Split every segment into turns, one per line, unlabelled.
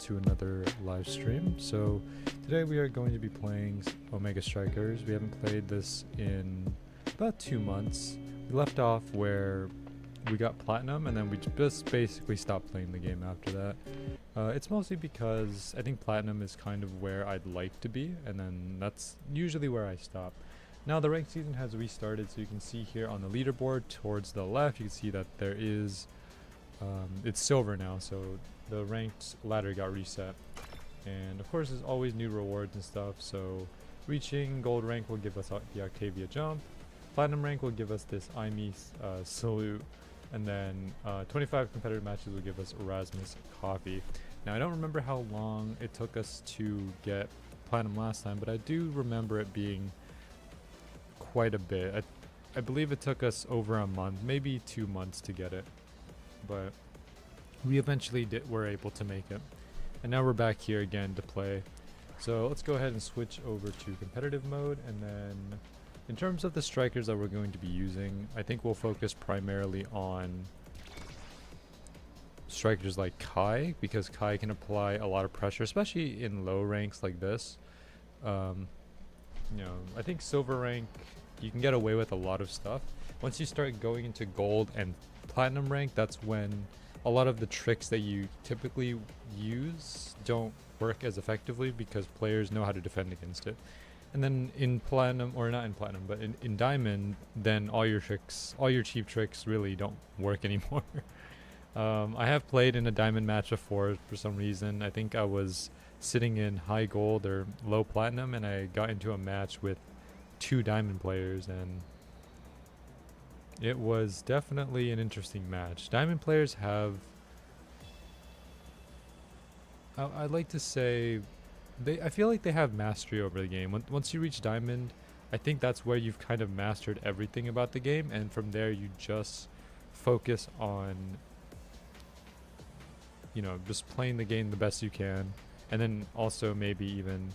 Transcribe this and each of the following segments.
to another live stream. So today we are going to be playing Omega Strikers. We haven't played this in about 2 months. We left off where we got platinum and then we just basically stopped playing the game after that. It's mostly because I think platinum is kind of where I'd like to be, and then that's usually where I stop. Now the ranked season has restarted, so you can see here on the leaderboard towards the left, you can see that there is it's silver now, so the ranked ladder got reset. And of course there's always new rewards and stuff, so reaching gold rank will give us the Octavia jump, platinum rank will give us this IME salute, and then 25 competitive matches will give us Erasmus coffee. Now I don't remember how long it took us to get platinum last time, but I do remember it being quite a bit. I believe it took us over a month, maybe 2 months to get it, but we eventually were able to make it. And now we're back here again to play. So let's go ahead and switch over to competitive mode, and then in terms of the strikers that we're going to be using, I think we'll focus primarily on strikers like Kai, because Kai can apply a lot of pressure, especially in low ranks like this. You know, I think silver rank, you can get away with a lot of stuff. Once you start going into gold and platinum rank, that's when a lot of the tricks that you typically use don't work as effectively because players know how to defend against it. And then in platinum, or not in platinum, but in diamond, then all your cheap tricks really don't work anymore. I have played in a diamond match before for some reason. I think I was sitting in high gold or low platinum, and I got into a match with 2 diamond players, and it was definitely an interesting match. Diamond players have, I'd like to say, I feel like they have mastery over the game. Once you reach diamond, I think that's where you've kind of mastered everything about the game, and from there you just focus on, you know, just playing the game the best you can, and then also maybe even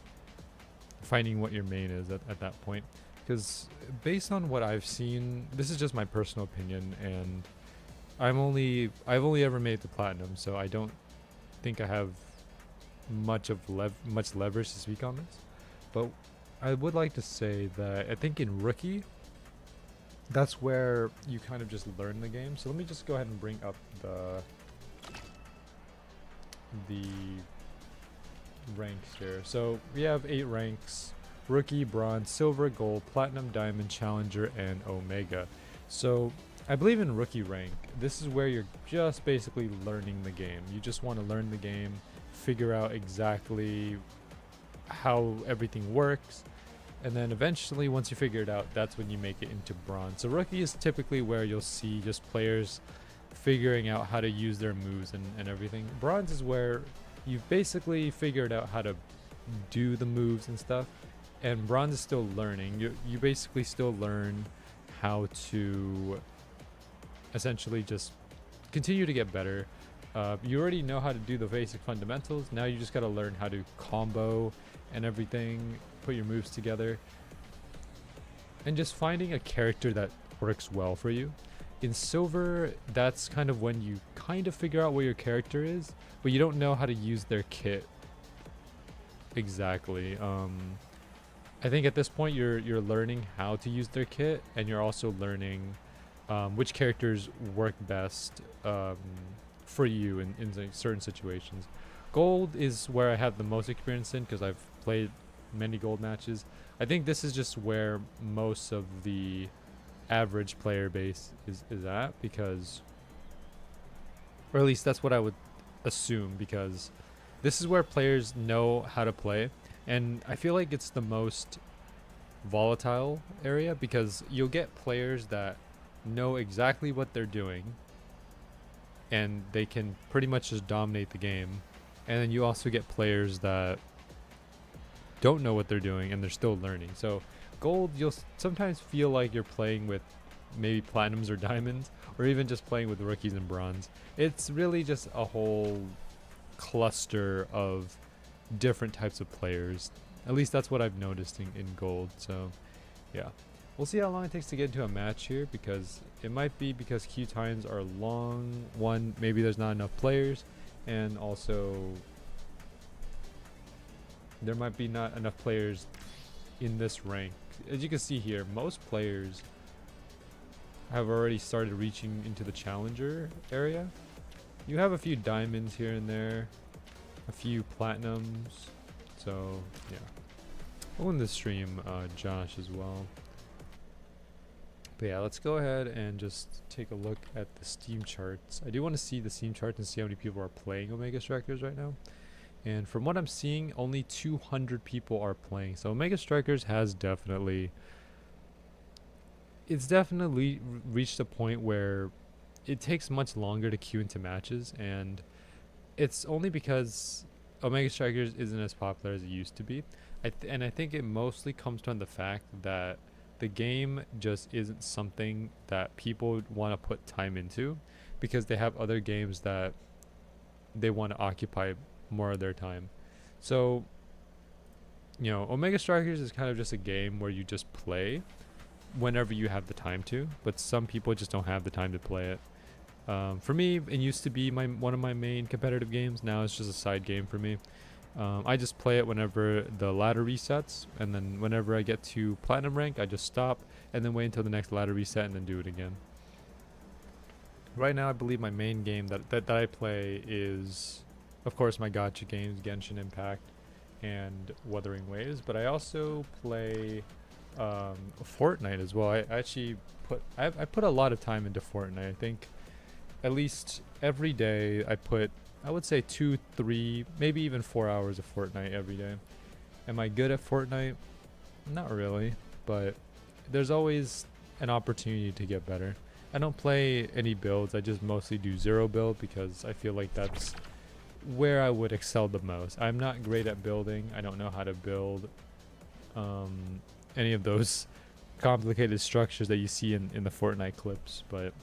finding what your main is at that point. Because based on what I've seen, this is just my personal opinion, and I've only ever made the platinum, so I don't think I have much leverage to speak on this. But I would like to say that I think in rookie, that's where you kind of just learn the game. So let me just go ahead and bring up the ranks here. So we have 8 ranks: rookie, bronze, silver, gold, platinum, diamond, challenger, and omega. So I believe in rookie rank, this is where you're just basically learning the game. You just want to learn the game, figure out exactly how everything works, and then eventually once you figure it out, that's when you make it into bronze. So rookie is typically where you'll see just players figuring out how to use their moves and everything. Bronze is where you've basically figured out how to do the moves and stuff, and bronze is still learning. You basically still learn how to essentially just continue to get better. You already know how to do the basic fundamentals. Now you just got to learn how to combo and everything, put your moves together, and just finding a character that works well for you. In silver, that's kind of when you kind of figure out what your character is, but you don't know how to use their kit exactly. I think at this point you're learning how to use their kit, and you're also learning which characters work best for you in certain situations. Gold is where I have the most experience in because I've played many gold matches. I think this is just where most of the average player base is at, because, or at least that's what I would assume, because this is where players know how to play, and I feel like it's the most volatile area, because you'll get players that know exactly what they're doing and they can pretty much just dominate the game, and then you also get players that don't know what they're doing and they're still learning. So gold, you'll sometimes feel like you're playing with maybe platinums or diamonds, or even just playing with rookies and bronze. It's really just a whole cluster of different types of players. At least that's what I've noticed in gold. So yeah, we'll see how long it takes to get into a match here, because it might be because queue times are long. One, maybe there's not enough players, and also there might be not enough players in this rank. As you can see here, most players have already started reaching into the challenger area. You have a few diamonds here and there, a few platinums. So yeah, we'll in this stream Josh as well. But yeah, let's go ahead and just take a look at the Steam charts. I do want to see the Steam charts and see how many people are playing Omega Strikers right now. And from what I'm seeing, only 200 people are playing. So Omega Strikers has definitely reached a point where it takes much longer to queue into matches, and it's only because Omega Strikers isn't as popular as it used to be. And I think it mostly comes down to the fact that the game just isn't something that people want to put time into, because they have other games that they want to occupy more of their time. So, you know, Omega Strikers is kind of just a game where you just play whenever you have the time to, but some people just don't have the time to play it. For me, it used to be one of my main competitive games. Now it's just a side game for me. I just play it whenever the ladder resets, and then whenever I get to platinum rank, I just stop and then wait until the next ladder reset and then do it again. Right now, I believe my main game that I play is, of course, my gacha games, Genshin Impact and Wuthering Waves, but I also play Fortnite as well. I actually put a lot of time into Fortnite. I think at least every day I would say 2, 3, maybe even 4 hours of Fortnite every day. Am I good at Fortnite? Not really, but there's always an opportunity to get better. I don't play any builds. I just mostly do 0 build because I feel like that's where I would excel the most. I'm not great at building. I don't know how to build any of those complicated structures that you see in the Fortnite clips, but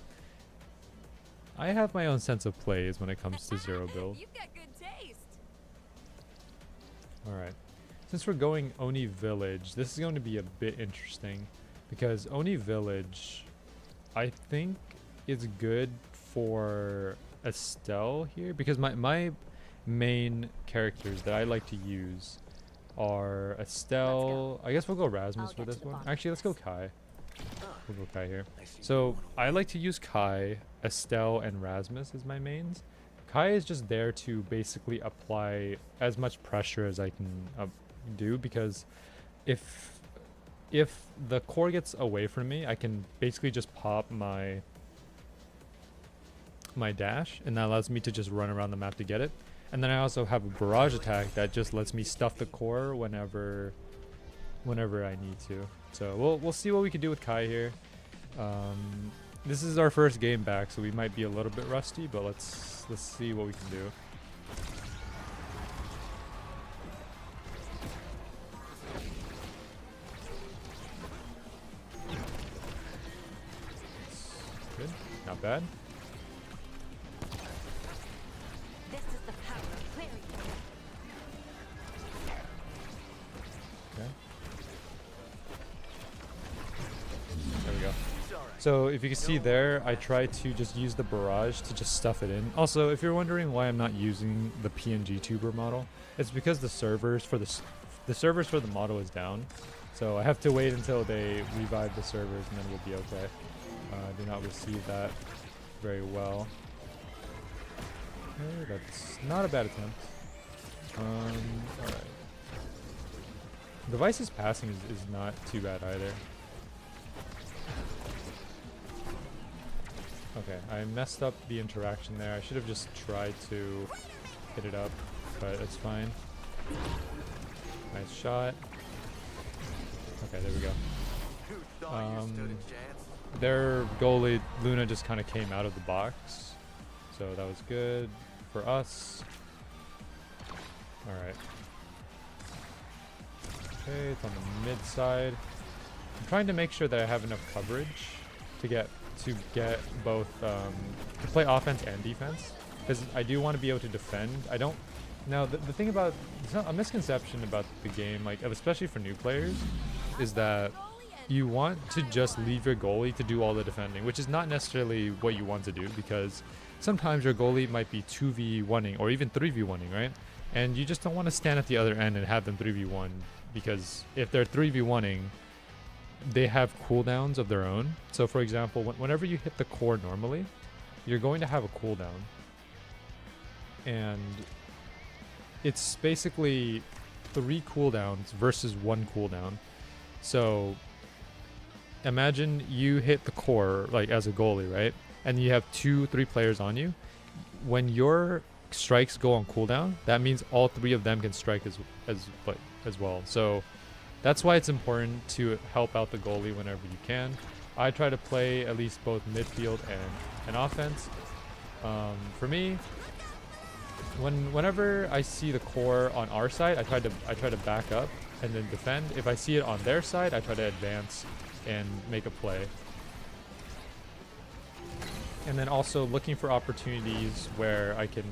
I have my own sense of plays when it comes to 0 build.
You've got good taste.
Alright, since we're going Oni Village, this is going to be a bit interesting, because Oni Village, I think, is good for Estelle here, because my main characters that I like to use are Estelle. I guess we'll go Rasmus for this one. Actually, let's go Kai. We'll go Kai here. So I like to use Kai, Estelle, and Rasmus as my mains. Kai is just there to basically apply as much pressure as I can do, because if the core gets away from me, I can basically just pop my dash, and that allows me to just run around the map to get it. And then I also have a barrage attack that just lets me stuff the core whenever I need to. So we'll see what we can do with Kai here. This is our first game back, so we might be a little bit rusty, but let's see what we can do. Good, not bad.
This is the power of clarity.
Okay. There we go. So if you can see there, I try to just use the barrage to just stuff it in. Also, if you're wondering why I'm not using the PNG tuber model, it's because the servers for the model is down. So I have to wait until they revive the servers, and then we'll be okay. I do not receive that very well. Okay, that's not a bad attempt. Alright. Device's passing is not too bad either. Okay, I messed up the interaction there. I should have just tried to hit it up, but it's fine. Nice shot. Okay, there we go. Their goalie, Luna, just kind of came out of the box. So that was good for us. Alright. Okay, it's on the mid side. I'm trying to make sure that I have enough coverage to get both to play offense and defense, because I do want to be able to defend. I don't. Now the thing about, it's not a misconception about the game, like especially for new players, is that you want to just leave your goalie to do all the defending, which is not necessarily what you want to do, because sometimes your goalie might be 2v1ing or even 3v1ing, right? And you just don't want to stand at the other end and have them 3v1, because if they're 3v1ing, they have cooldowns of their own. So for example, whenever you hit the core normally, you're going to have a cooldown. And it's basically 3 cooldowns versus 1 cooldown. So imagine you hit the core like as a goalie, right? And you have 2-3 players on you. When your strikes go on cooldown, that means all 3 of them can strike as well. So that's why it's important to help out the goalie whenever you can. I try to play at least both midfield and offense. For me, whenever I see the core on our side, I try to back up and then defend. If I see it on their side, I try to advance and make a play. And then also looking for opportunities where I can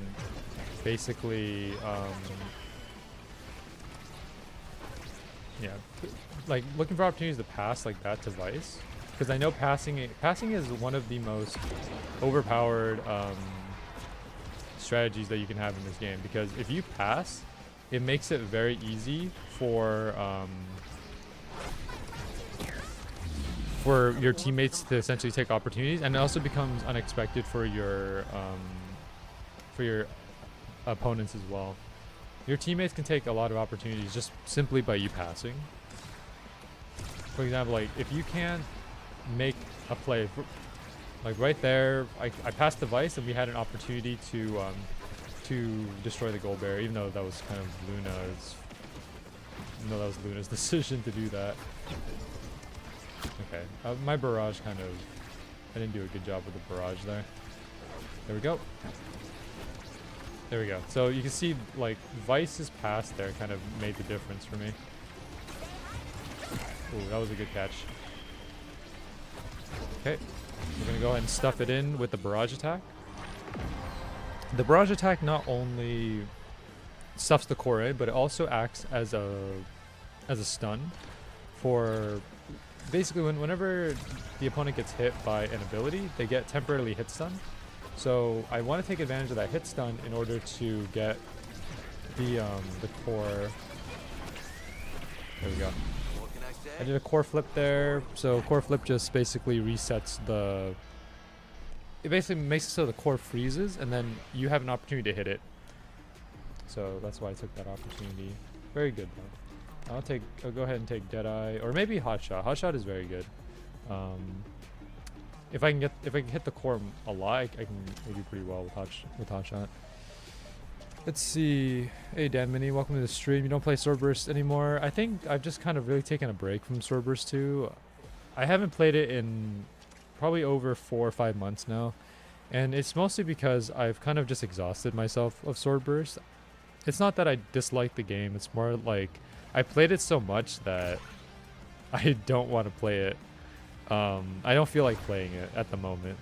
basically, like looking for opportunities to pass like that to Vice, because I know passing is one of the most overpowered strategies that you can have in this game, because if you pass, it makes it very easy for your teammates to essentially take opportunities, and it also becomes unexpected for your opponents as well. Your teammates can take a lot of opportunities just simply by you passing. For example, like if you can't make a play, like right there, I passed the Vice and we had an opportunity to destroy the goal barrier, even though that was kind of Luna's decision to do that. Okay, my barrage I didn't do a good job with the barrage there. There we go. There we go. So you can see like Vice's pass there kind of made the difference for me. Ooh, that was a good catch. Okay, we're gonna go ahead and stuff it in with the barrage attack. The barrage attack not only stuffs the core in, but it also acts as a stun for basically whenever the opponent gets hit by an ability, they get temporarily hit stun. So I want to take advantage of that hit stun in order to get the core. There we go. I did a core flip there. So core flip just basically resets it basically makes it so the core freezes and then you have an opportunity to hit it. So that's why I took that opportunity. Very good though. I'll go ahead and take Deadeye, or maybe Hotshot. Hotshot is very good. If I can hit the core a lot, I can do pretty well with Hotshot. Let's see. Hey Dan Mini, welcome to the stream. You don't play Sword Burst anymore? I think I've just kind of really taken a break from Sword Burst 2. I haven't played it in probably over 4 or 5 months now, and it's mostly because I've kind of just exhausted myself of Sword Burst. It's not that I dislike the game, it's more like I played it so much that I don't want to play it. I don't feel like playing it at the moment.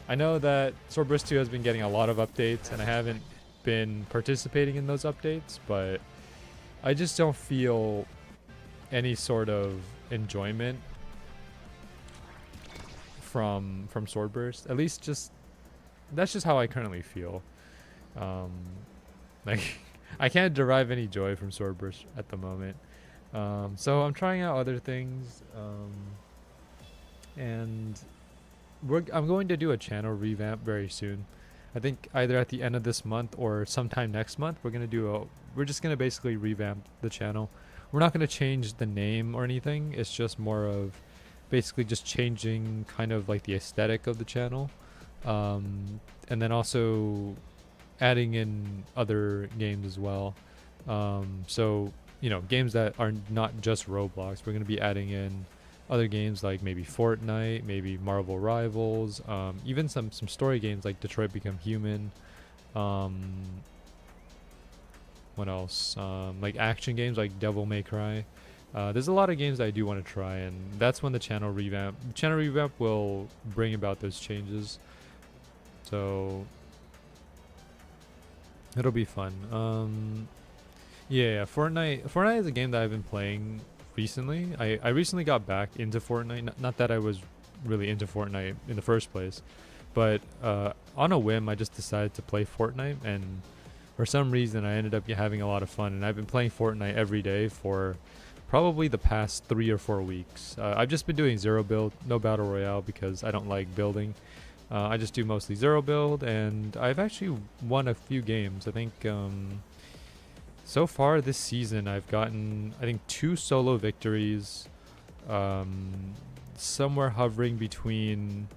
I know that Sword Burst 2 has been getting a lot of updates, and I haven't been participating in those updates, but I just don't feel any sort of enjoyment from Sword Burst. At least that's just how I currently feel. Like I can't derive any joy from Sword Burst at the moment. So I'm trying out other things, and I'm going to do a channel revamp very soon. I think either at the end of this month or sometime next month, we're just gonna basically revamp the channel. We're not gonna change the name or anything. It's just more of basically just changing kind of like the aesthetic of the channel, and then also adding in other games as well. So games that are not just Roblox. We're gonna be adding in other games like maybe Fortnite, maybe Marvel Rivals, even some story games like Detroit Become Human. What else? Like action games like Devil May Cry. There's a lot of games that I do want to try, and that's when the channel revamp will bring about those changes. So it'll be fun. Yeah, Fortnite is a game that I've been playing recently. I recently got back into Fortnite. Not that I was really into Fortnite in the first place, but on a whim I just decided to play Fortnite, and for some reason I ended up having a lot of fun, and I've been playing Fortnite every day for probably the past 3 or 4 weeks. I've just been doing zero build, no battle royale, because I don't like building. I just do mostly zero build, and I've actually won a few games. I think so far this season I've gotten, I think, 2 solo victories, somewhere hovering between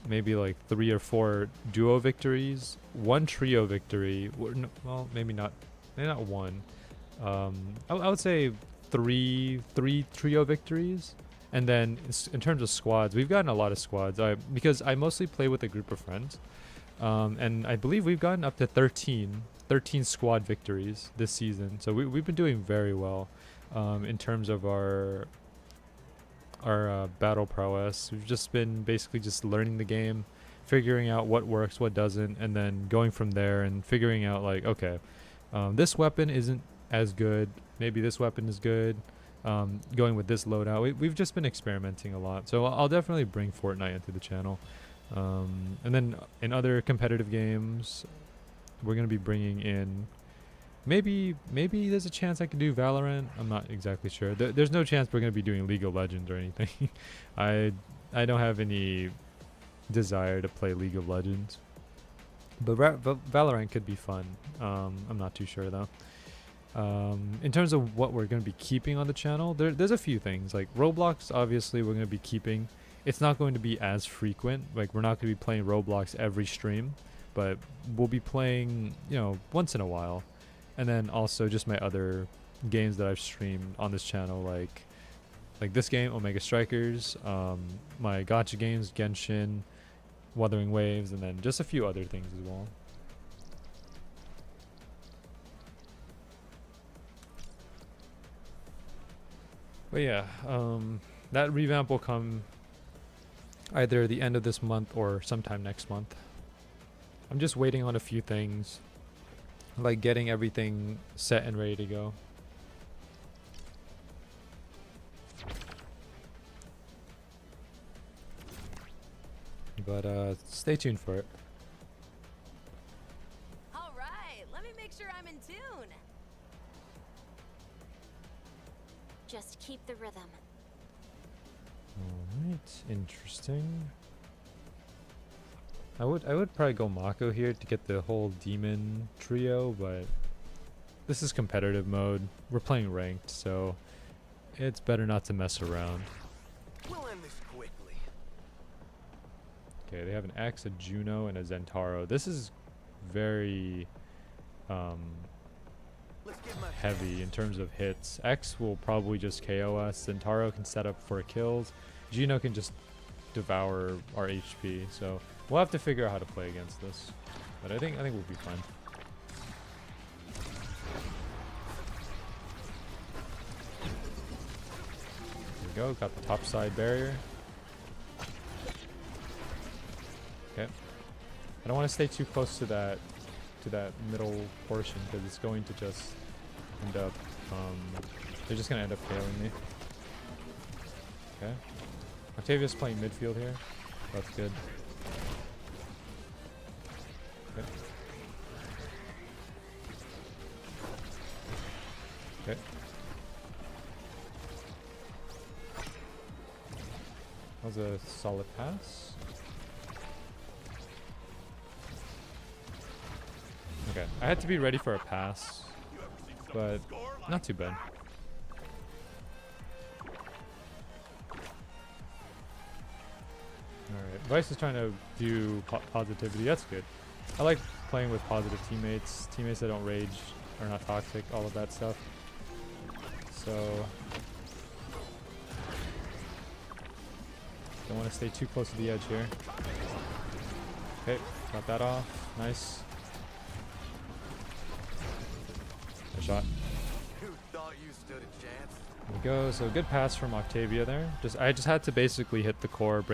maybe like 3 or 4 duo victories, 1 trio victory. Well, maybe not one. I would say three trio victories. And then in terms of squads, we've gotten a lot of squads. Because I mostly play with a group of friends, and I believe we've gotten up to 13 squad victories this season. So we've been doing very well in terms of our battle prowess. We've just been basically just learning the game, figuring out what works, what doesn't, and then going from there and figuring out like, okay, this weapon isn't as good. Maybe this weapon is good. Going with this loadout. We've just been experimenting a lot. So I'll definitely bring Fortnite into the channel. And then in other competitive games, we're going to be bringing in, maybe there's a chance I can do Valorant. I'm not exactly sure. There's no chance we're going to be doing League of Legends or anything. I don't have any desire to play League of Legends. But Valorant could be fun. I'm not too sure though. In terms of what we're going to be keeping on the channel, there's a few things. Like Roblox, obviously we're going to be keeping. It's not going to be as frequent. Like we're not going to be playing Roblox every stream, but we'll be playing, once in a while. And then also just my other games that I've streamed on this channel, like this game, Omega Strikers, my gacha games, Genshin, Wuthering Waves, and then just a few other things as well. But yeah, that revamp will come either the end of this month or sometime next month. I'm just waiting on a few things, like getting everything set and ready to go. But stay tuned for it.
All right, let me make sure I'm in tune. Just keep the rhythm.
Alright, interesting. I would probably go Mako here to get the whole demon trio, but this is competitive mode. We're playing ranked, so it's better not to mess around.
We'll end this quickly.
Okay, they have an Axe, a Juno, and a Zentaro. This is very
Let's get my
heavy in terms of hits. X will probably just KO us. Zentaro can set up for kills. Juno can just devour our HP. So we'll have to figure out how to play against this. But I think we'll be fine. There we go. Got the top side barrier. Okay. I don't want to stay too close to that middle portion because it's going to just end up they're just gonna end up KOing me. Okay. Octavia's playing midfield here. That's good. Okay. Okay. That was a solid pass. Okay, I had to be ready for a pass, but not too bad. Alright, Vice is trying to do positivity. That's good. I like playing with positive teammates. Teammates that don't rage, are not toxic, all of that stuff. So don't want to stay too close to the edge here. Okay, got that off. Nice. Good shot.
Who thought you stood a chance?
There we go. So good pass from Octavia there. I just had to basically hit the core,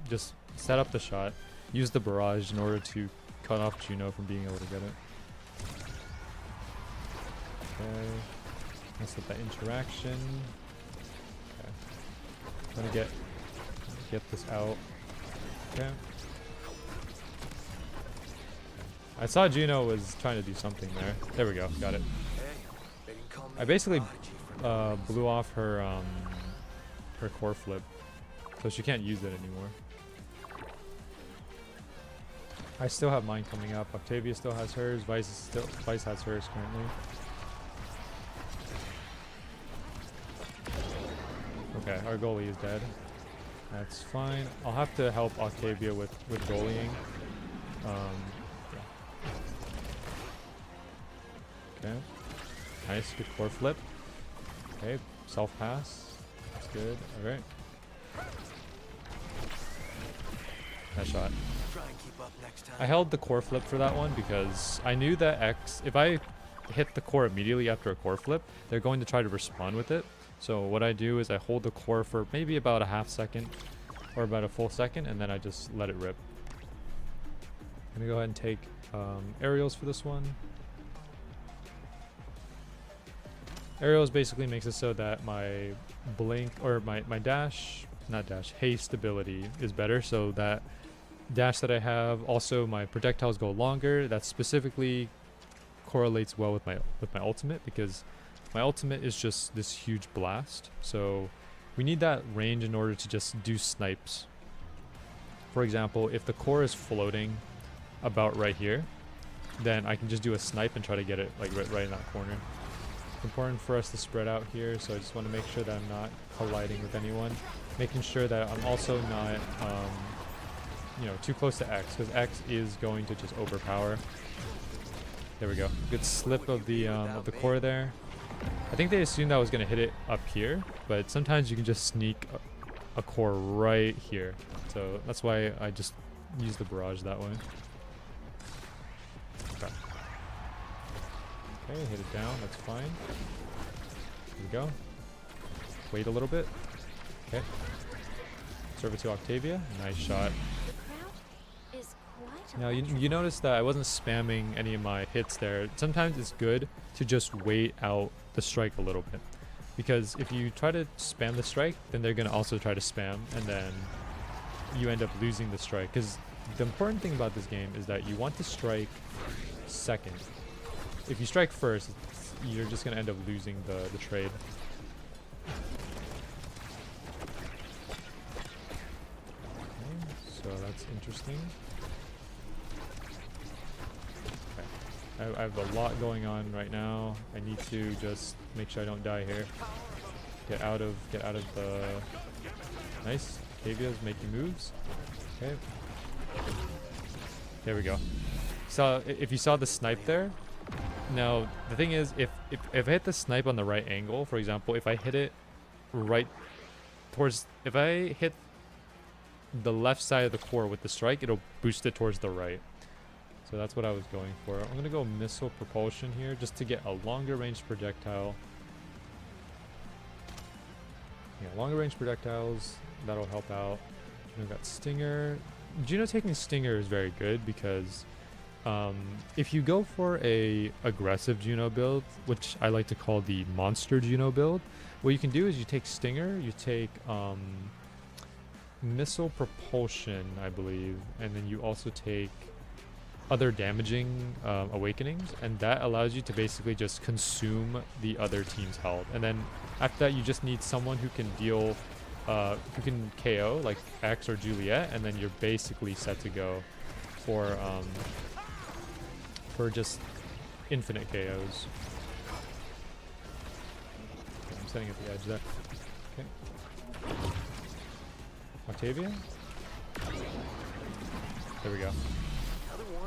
just set up the shot, use the barrage in order to cut off Juno from being able to get it. Okay. Let's hit that interaction. Okay. I'm gonna get this out. Okay. I saw Juno was trying to do something there. There we go. Got it.
Hey, they can call me
I basically
Prodigy for
blew off her her core flip, so she can't use it anymore. I still have mine coming up. Octavia still has hers. Vice has hers currently. Okay, our goalie is dead. That's fine. I'll have to help Octavia with goalieing. Okay. Nice, good core flip. Okay, self pass. That's good. Alright. Nice shot.
try and keep up next time.
I held the core flip for that one because I knew that X, if I hit the core immediately after a core flip, they're going to try to respond with it. So what I do is I hold the core for maybe about a half second or about a full second, and then I just let it rip. I'm gonna go ahead and take aerials for this one. Aerials basically makes it so that my blink or my dash, not dash, haste ability is better. So that dash that I have, also my projectiles go longer. That specifically correlates well with my ultimate, because my ultimate is just this huge blast. So we need that range in order to just do snipes. For example, if the core is floating about right here, then I can just do a snipe and try to get it like right in that corner. It's important for us to spread out here, so I just want to make sure that I'm not colliding with anyone. Making sure that I'm also not, you know, too close to X, because X is going to just overpower. There we go. Good slip of the core there. I think they assumed I was going to hit it up here, but sometimes you can just sneak a core right here. So that's why I just use the barrage that way. Okay. Okay, hit it down. That's fine. Here we go. Wait a little bit. Okay. Serve it to Octavia. Nice shot.
The crowd is quite
Now you notice that I wasn't spamming any of my hits there. Sometimes it's good to just wait out the strike a little bit, because if you try to spam the strike, then they're going to also try to spam, and then you end up losing the strike. Because the important thing about this game is that you want to strike second. If you strike first, you're just going to end up losing the trade. Okay, so that's interesting. I have a lot going on right now. I need to just make sure I don't die here. Get out of the... Nice. Octavia's making moves. Okay. There we go. So if you saw the snipe there, now the thing is, if I hit the snipe on the right angle, for example, if I hit it right towards, if I hit the left side of the core with the strike, it'll boost it towards the right. So that's what I was going for. I'm going to go missile propulsion here just to get a longer range projectile. Yeah, longer range projectiles, that'll help out. We've got Stinger. Juno taking Stinger is very good because if you go for a aggressive Juno build, which I like to call the monster Juno build, what you can do is you take Stinger, you take missile propulsion, I believe, and then you also take other damaging awakenings, and that allows you to basically just consume the other team's health. And then after that, you just need someone who can deal, who can KO, like X or Juliet, and then you're basically set to go for just infinite KOs. Okay, I'm setting at the edge there. Okay. Octavia? There we go.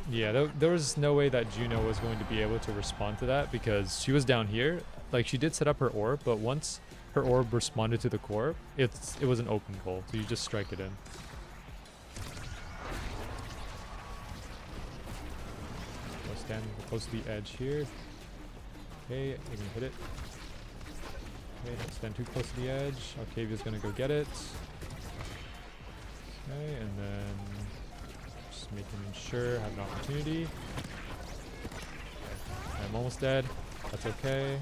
Yeah, there was no way that Juno was going to be able to respond to that, because she was down here. Like, she did set up her orb, but once her orb responded to the core, it was an open goal, so you just strike it in. So stand close to the edge here. Okay, you can hit it. Okay, don't stand too close to the edge. Octavia's gonna go get it. Okay, and then just making sure I have an opportunity. Okay. I'm almost dead. That's okay.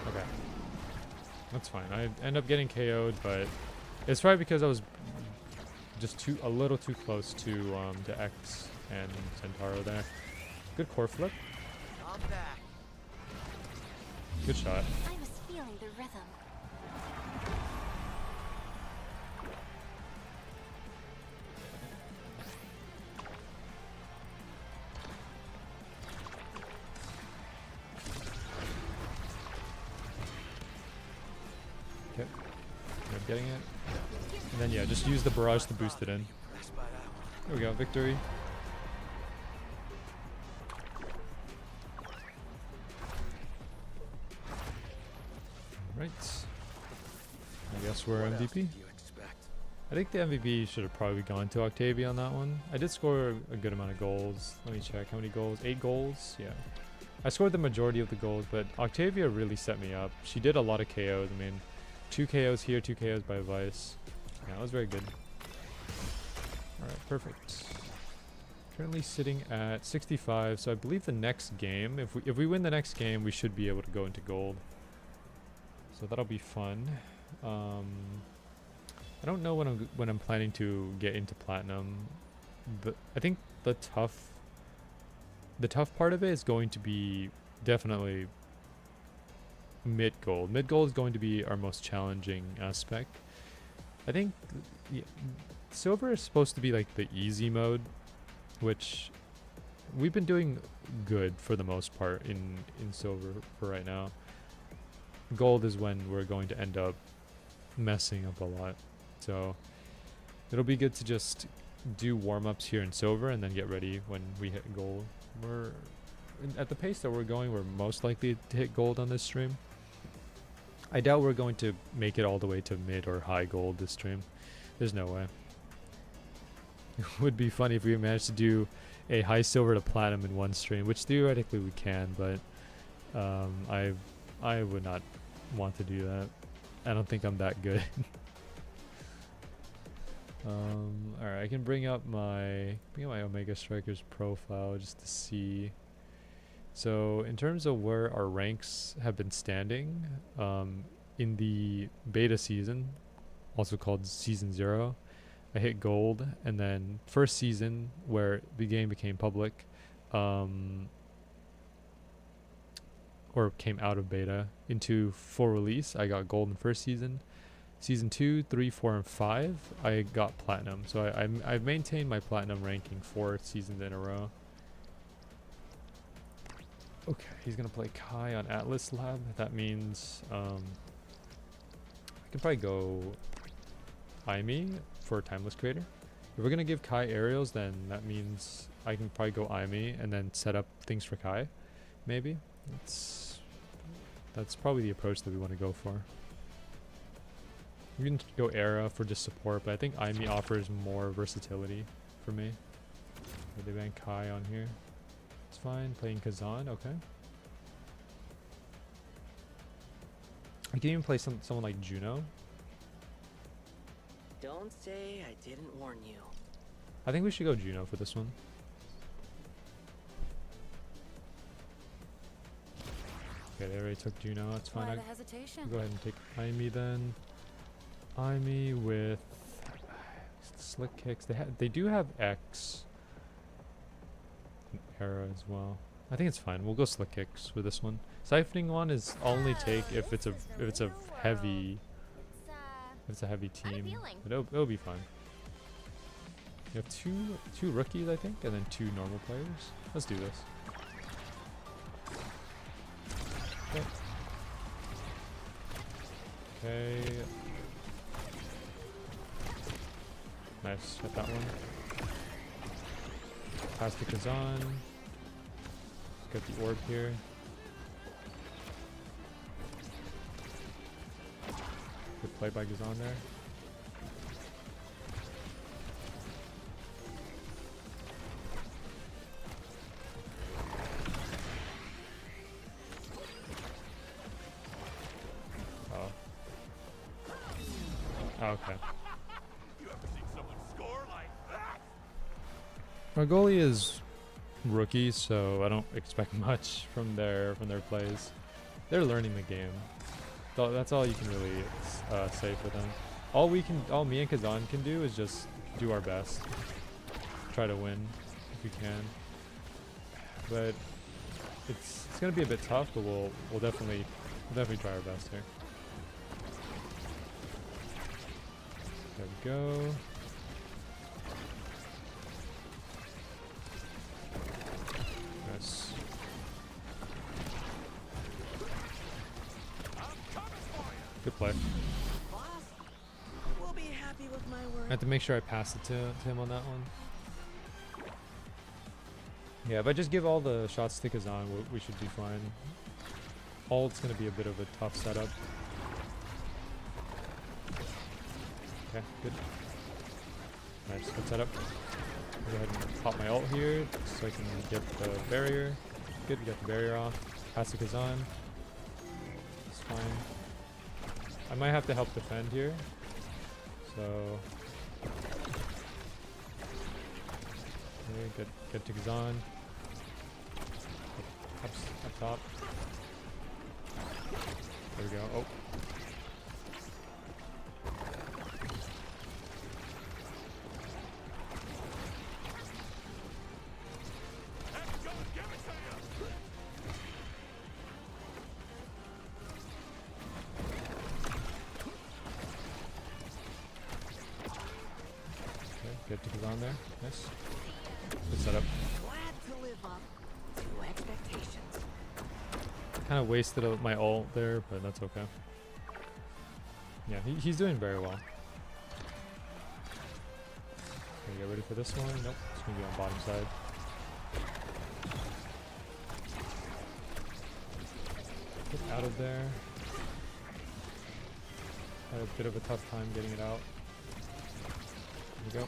Okay. That's fine. I end up getting KO'd, but it's probably because I was just a little too close to X, and Centauro there. Good core flip.
I'm back.
Good shot.
I was feeling the rhythm.
Okay. I'm getting it. And then yeah, just use the barrage to boost it in.
Impressed by that one.
There we go, victory. Right. I guess we're
What else
MVP.
did you expect?
I think the MVP should have probably gone to Octavia on that one. I did score a good amount of goals. Let me check how many goals. 8 goals? Yeah. I scored the majority of the goals, but Octavia really set me up. She did a lot of KOs. I mean, 2 KOs here, 2 KOs by Vice. Yeah, that was very good. Alright, perfect. Currently sitting at 65, so I believe the next game, if we win the next game, we should be able to go into gold. So that'll be fun. I don't know when I'm planning to get into platinum, but I think the tough part of it is going to be definitely mid gold. Mid gold is going to be our most challenging aspect. I think silver is supposed to be like the easy mode, which we've been doing good for the most part in silver for right now. Gold is when we're going to end up messing up a lot. So it'll be good to just do warm-ups here in silver and then get ready when we hit gold. We're at the pace that we're going, we're most likely to hit gold on this stream. I doubt we're going to make it all the way to mid or high gold this stream. There's no way. It would be funny if we managed to do a high silver to platinum in one stream, which theoretically we can, but I would not want to do that. I don't think I'm that good. Alright, I can bring up my Omega Strikers profile just to see. So in terms of where our ranks have been standing, in the beta season, also called season 0, I hit gold, and then first season where the game became public, or came out of beta into full release, I got gold in first season. Season 2, 3, 4, and 5, I got platinum. So I've maintained my platinum ranking 4 seasons in a row. Okay, he's gonna play Kai on Atlas Lab. That means I can probably go Aimi for Timeless Creator. If we're gonna give Kai aerials, then that means I can probably go Aimi and then set up things for Kai. Maybe. That's probably the approach that we want to go for. We can go Era for just support, but I think Aimi offers more versatility for me. They ban Kai on here. It's fine. Playing Kazan, okay. I can even play someone like Juno.
Don't say I didn't warn you.
I think we should go Juno for this one. Okay, they already took Juno. That's fine.
Why the hesitation?
Go ahead and take Aimi then. Aimi with slick kicks. They do have X and Era as well. I think it's fine. We'll go slick kicks with this one. Siphoning one is only take if it's a heavy team. But it'll be fine. You have two rookies, I think, and then 2 normal players. Let's do this. Okay. Nice, hit that one. Pass to Kazan. Get the orb here. Good play by Kazan there. Oh, okay. Our goalie is rookie, so I don't expect much from their plays. They're learning the game. That's all you can really say for them. All me and Kazan can do is just do our best, try to win. we can. But it's gonna be a bit tough, but we'll definitely try our best here. There we go. Nice. Good play.
Boss, we'll be happy with my work.
I have to make sure I pass it to him on that one. Yeah, if I just give all the shots to Kazan, we should be fine. Ult's gonna be a bit of a tough setup. Okay, good. Nice, good setup. Go ahead and pop my ult here so I can get the barrier. Good, we got the barrier off. Pass to Kazan. It's fine. I might have to help defend here. So okay, get to Kazan. Up top. There we go. Oh. Get to Kazan there. Nice. Good setup.
Glad to live up to expectations.
Kind of wasted my ult there, but that's okay. Yeah, he's doing very well. Okay, get ready for this one. Nope, it's gonna be on bottom side. Get out of there. Had a bit of a tough time getting it out. There we go.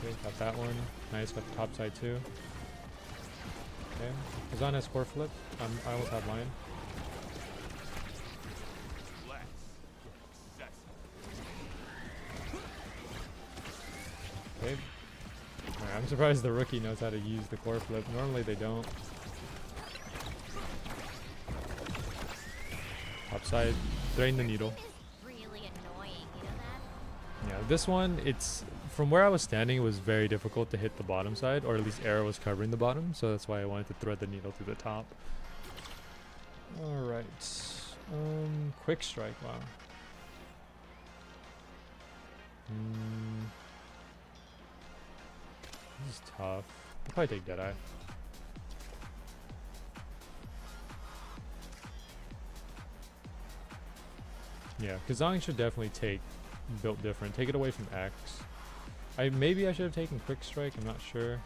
Okay, got that one. Nice, got the top side too. Okay, Kazan has core flip. I almost have mine. Okay. Alright, I'm surprised the rookie knows how to use the core flip. Normally they don't. Top side, drain the needle.
Really annoying, you know that?
Yeah, this one, it's from where I was standing, it was very difficult to hit the bottom side, or at least Arrow was covering the bottom, so that's why I wanted to thread the needle through the top. Alright. Quick strike, wow. This is tough. I'll probably take Deadeye. Yeah, Kazan should definitely take built different. Take it away from X. Maybe I should have taken quick strike, I'm not sure.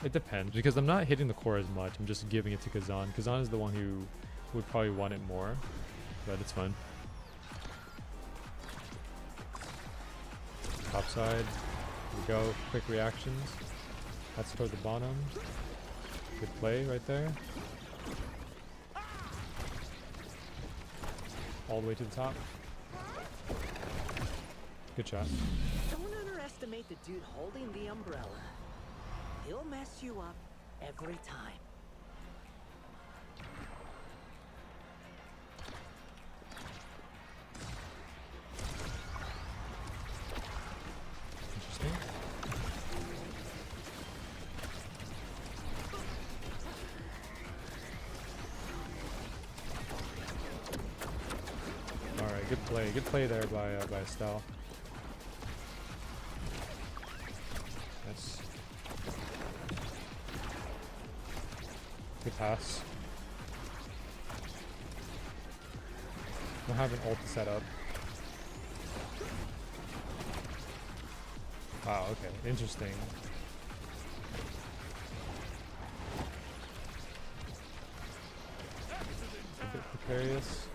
It depends, because I'm not hitting the core as much, I'm just giving it to Kazan. Kazan is the one who would probably want it more, but it's fine. Top side, here we go, quick reactions. That's toward the bottom. Good play right there. All the way to the top. Good shot.
Don't underestimate the dude holding the umbrella. He'll mess you up every time.
Interesting. Alright, good play. Good play there by Estelle. Yes. Good pass. I don't have an ult to set up. Wow, okay. Interesting. A bit precarious.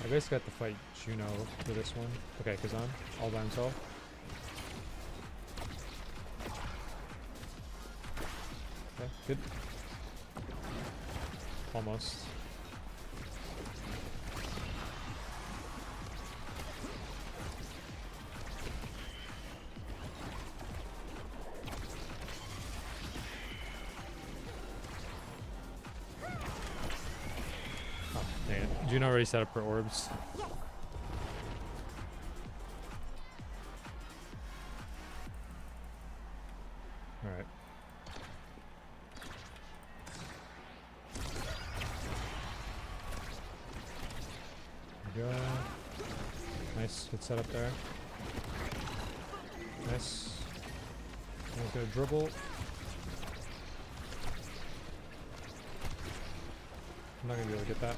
I basically have to fight Juno for this one. Okay, Kazan, all by himself. Okay, good. Almost. Oh, dang it. Juno already set up her orbs. we go. Nice, good setup there. Nice. He's gonna dribble. I'm not gonna be able to get that.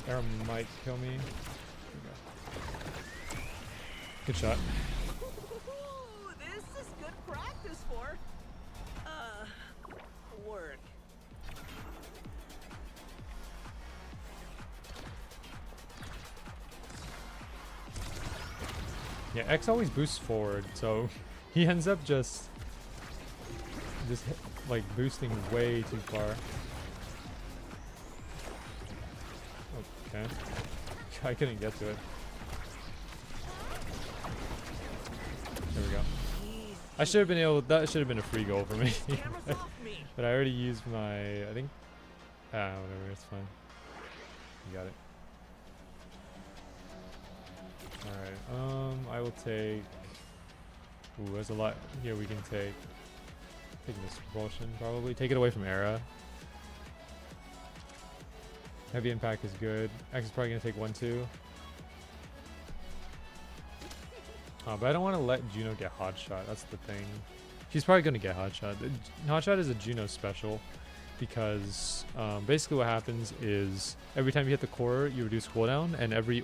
Arrow might kill me. Good shot.
Ooh, this is good practice for work.
Yeah, X always boosts forward, so he ends up just like boosting way too far. Okay. I couldn't get to it. There we go. I should have been able. That should have been a free goal for me.
Cameras off me.
But I already used my. I think. Whatever. It's fine. You got it. All right. I will take. Ooh, there's a lot here we can take. Taking this propulsion probably. Take it away from Era. Heavy impact is good. X is probably gonna take 1-2. But I don't want to let Juno get hot shot. That's the thing. She's probably gonna get hot shot. Hot shot is a Juno special because basically what happens is every time you hit the core, you reduce cooldown, and every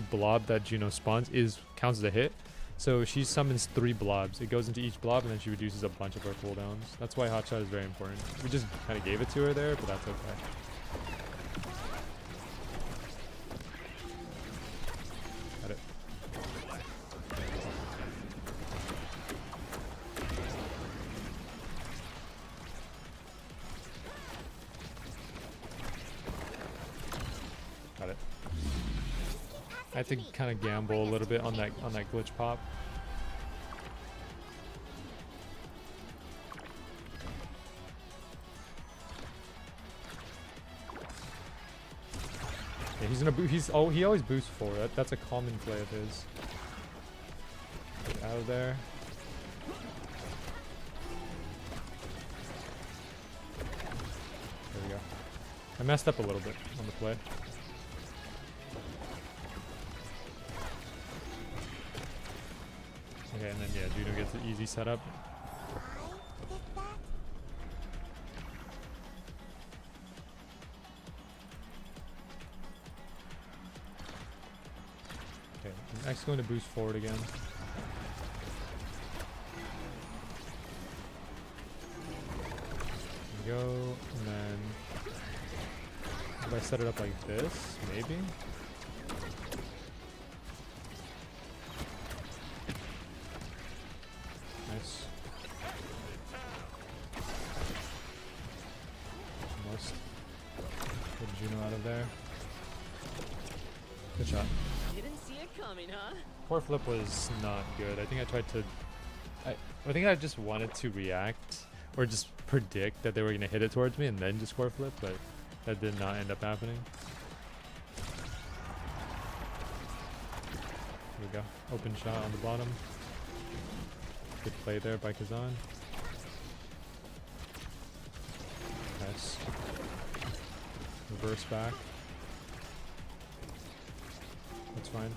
blob that Juno spawns counts as a hit. So she summons 3 blobs. It goes into each blob, and then she reduces a bunch of her cooldowns. That's why hot shot is very important. We just kind of gave it to her there, but that's okay. Got it. Got it. I had to kind of gamble a little bit on that glitch pop. Yeah, he's gonna he always boosts forward. That's a common play of his. Get out of there. There we go. I messed up a little bit on the play. Okay, and then yeah, Juno gets an easy setup. Okay, X going to boost forward again. There we go, and then if I set it up like this, maybe. Nice. Almost. Get Juno out of there. Good shot.
Didn't see it coming, huh?
Core flip was not good. I think I tried to. I think I just wanted to react or just predict that they were gonna hit it towards me and then just core flip, but that did not end up happening. Here we go. Open shot on the bottom. Good play there by Kazan. Nice. Reverse back. That's fine.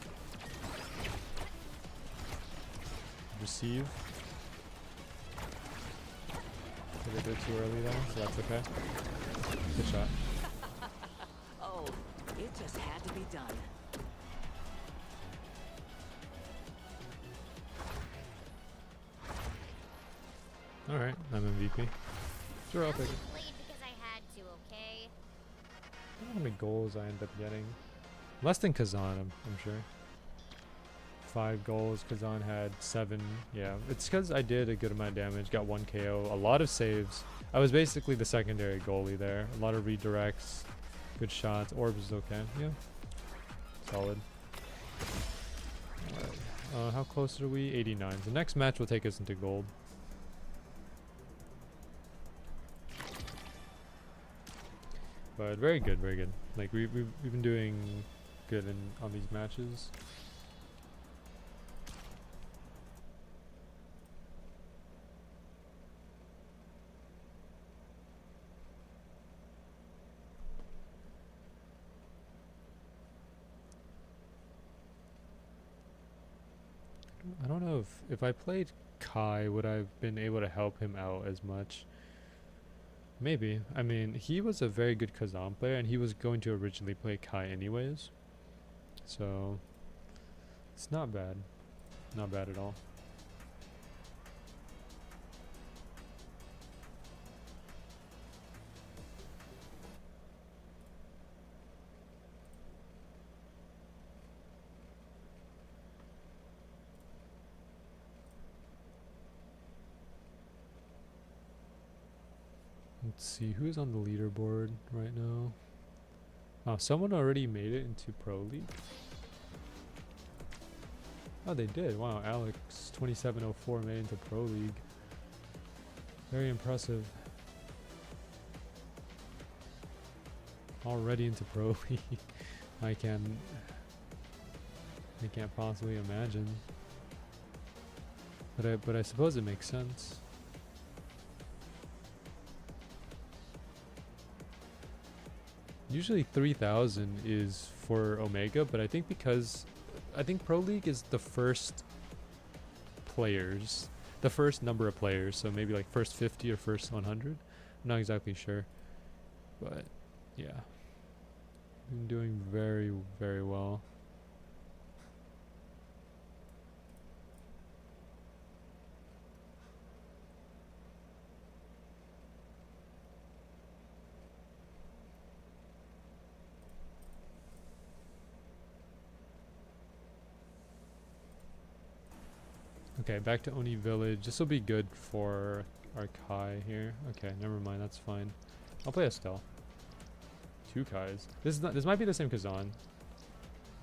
Receive. Did it a bit too early though, so that's okay. Good shot.
Oh, it just had to be done.
Alright, I'm MVP. Sure, I'll take it.
I played because I had to, okay?
I don't know how many goals I end up getting. Less than Kazan, I'm sure. 5 goals, Kazan had 7. Yeah, it's because I did a good amount of damage, got 1 KO, a lot of saves. I was basically the secondary goalie there. A lot of redirects, good shots. Orbs is okay. Yeah, solid. Alright, how close are we? 89. The next match will take us into gold. But very good, very good. Like we've been doing good on these matches. know if I played Kai, would I have been able to help him out as much? Maybe. I mean, he was a very good Kazan player, and he was going to originally play Kai anyways. So, it's not bad. Not bad at all. Let's see, who's on the leaderboard right now? Oh, someone already made it into Pro League. Oh, they did. Wow, Alex 2704 made it into Pro League. Very impressive. Already into Pro League. I can't possibly imagine. But I suppose it makes sense. Usually 3,000 is for Omega, but I think Pro League is the first players, the first number of players, so maybe like first 50 or first 100. I'm not exactly sure, but yeah, I'm doing very, very well. Okay, back to Oni Village. This will be good for our Kai here. Okay, never mind, that's fine. I'll play Estelle. 2 Kais. This might be the same Kazan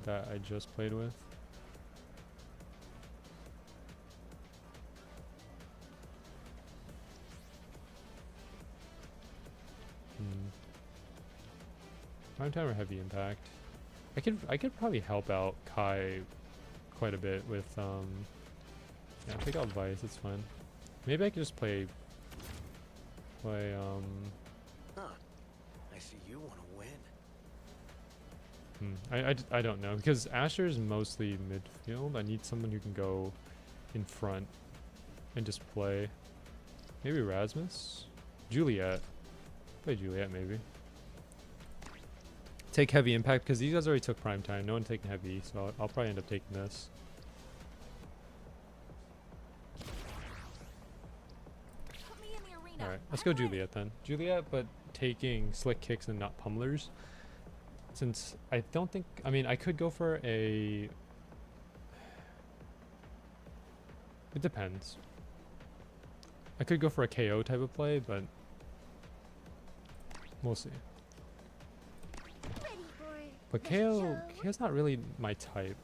that I just played with. Prime time or heavy impact? I could probably help out Kai quite a bit with yeah, I'll take out Vice, it's fine. Maybe I could just play
Huh. I see you want to win.
I don't know, because Asher is mostly midfield. I need someone who can go in front and just play. Maybe Rasmus? Juliet. Play Juliet maybe. Take heavy impact, because these guys already took prime time. No one taking heavy, so I'll probably end up taking this. Alright, let's go Juliet then. Juliet, but taking slick kicks and not pummelers. Since I don't think... I mean, I could go for a... It depends. I could go for a KO type of play, but... We'll see. But KO's not really my type.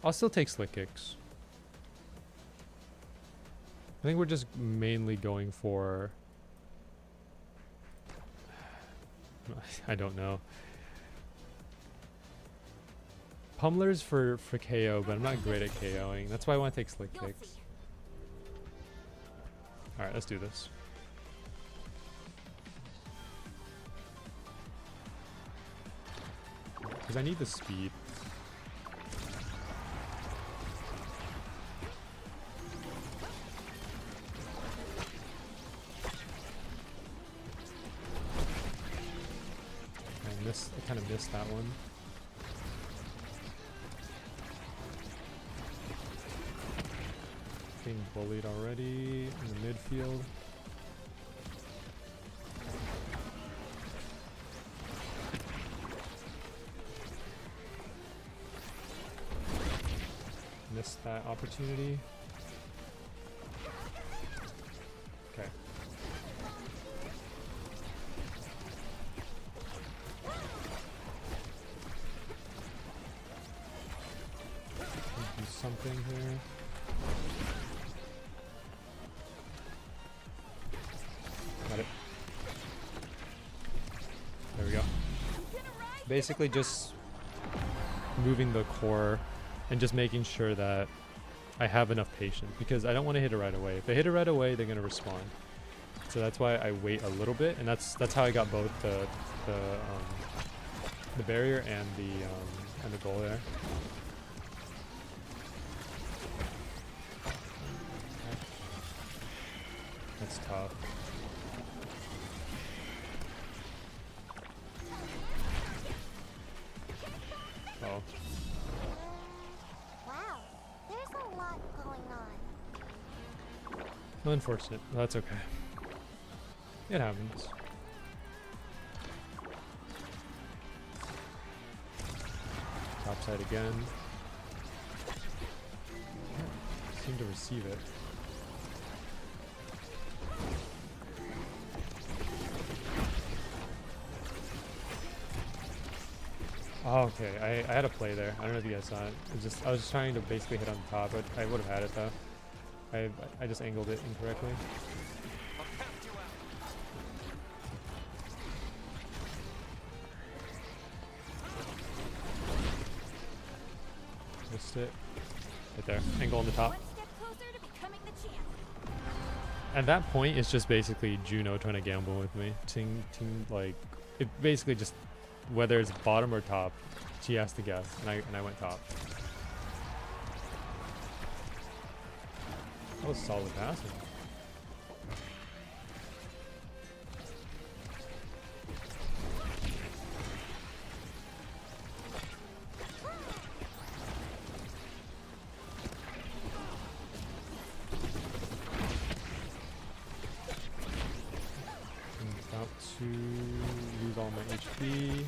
I'll still take slick kicks. I think we're just mainly going for... I don't know. Pummelers for KO, but I'm not great at KOing. That's why I want to take slick kicks. Alright, let's do this. Because I need the speed. I kind of missed that one. Being bullied already in the midfield. Missed that opportunity. Okay. Something here. Got it. There we go. Basically just moving the core and just making sure that I have enough patience, because I don't want to hit it right away. If I hit it right away, they're gonna respond. So that's why I wait a little bit, and that's how I got both the barrier and kind of goal there. That's tough. Oh.
Wow, there's a lot going on.
Unfortunate. That's okay. It happens. Top side again. Can't seem to receive it. Oh, okay. I had a play there. I don't know if you guys saw it. I was just trying to basically hit on the top, but I would have had it though. I just angled it incorrectly. Missed it. Right there. Angle on the top.
One step closer to becoming the champ.
At that point, it's just basically Juno trying to gamble with me. Like, it basically just, whether it's bottom or top, she has to guess, and I went top. That was solid passing. I'm about to use all my HP.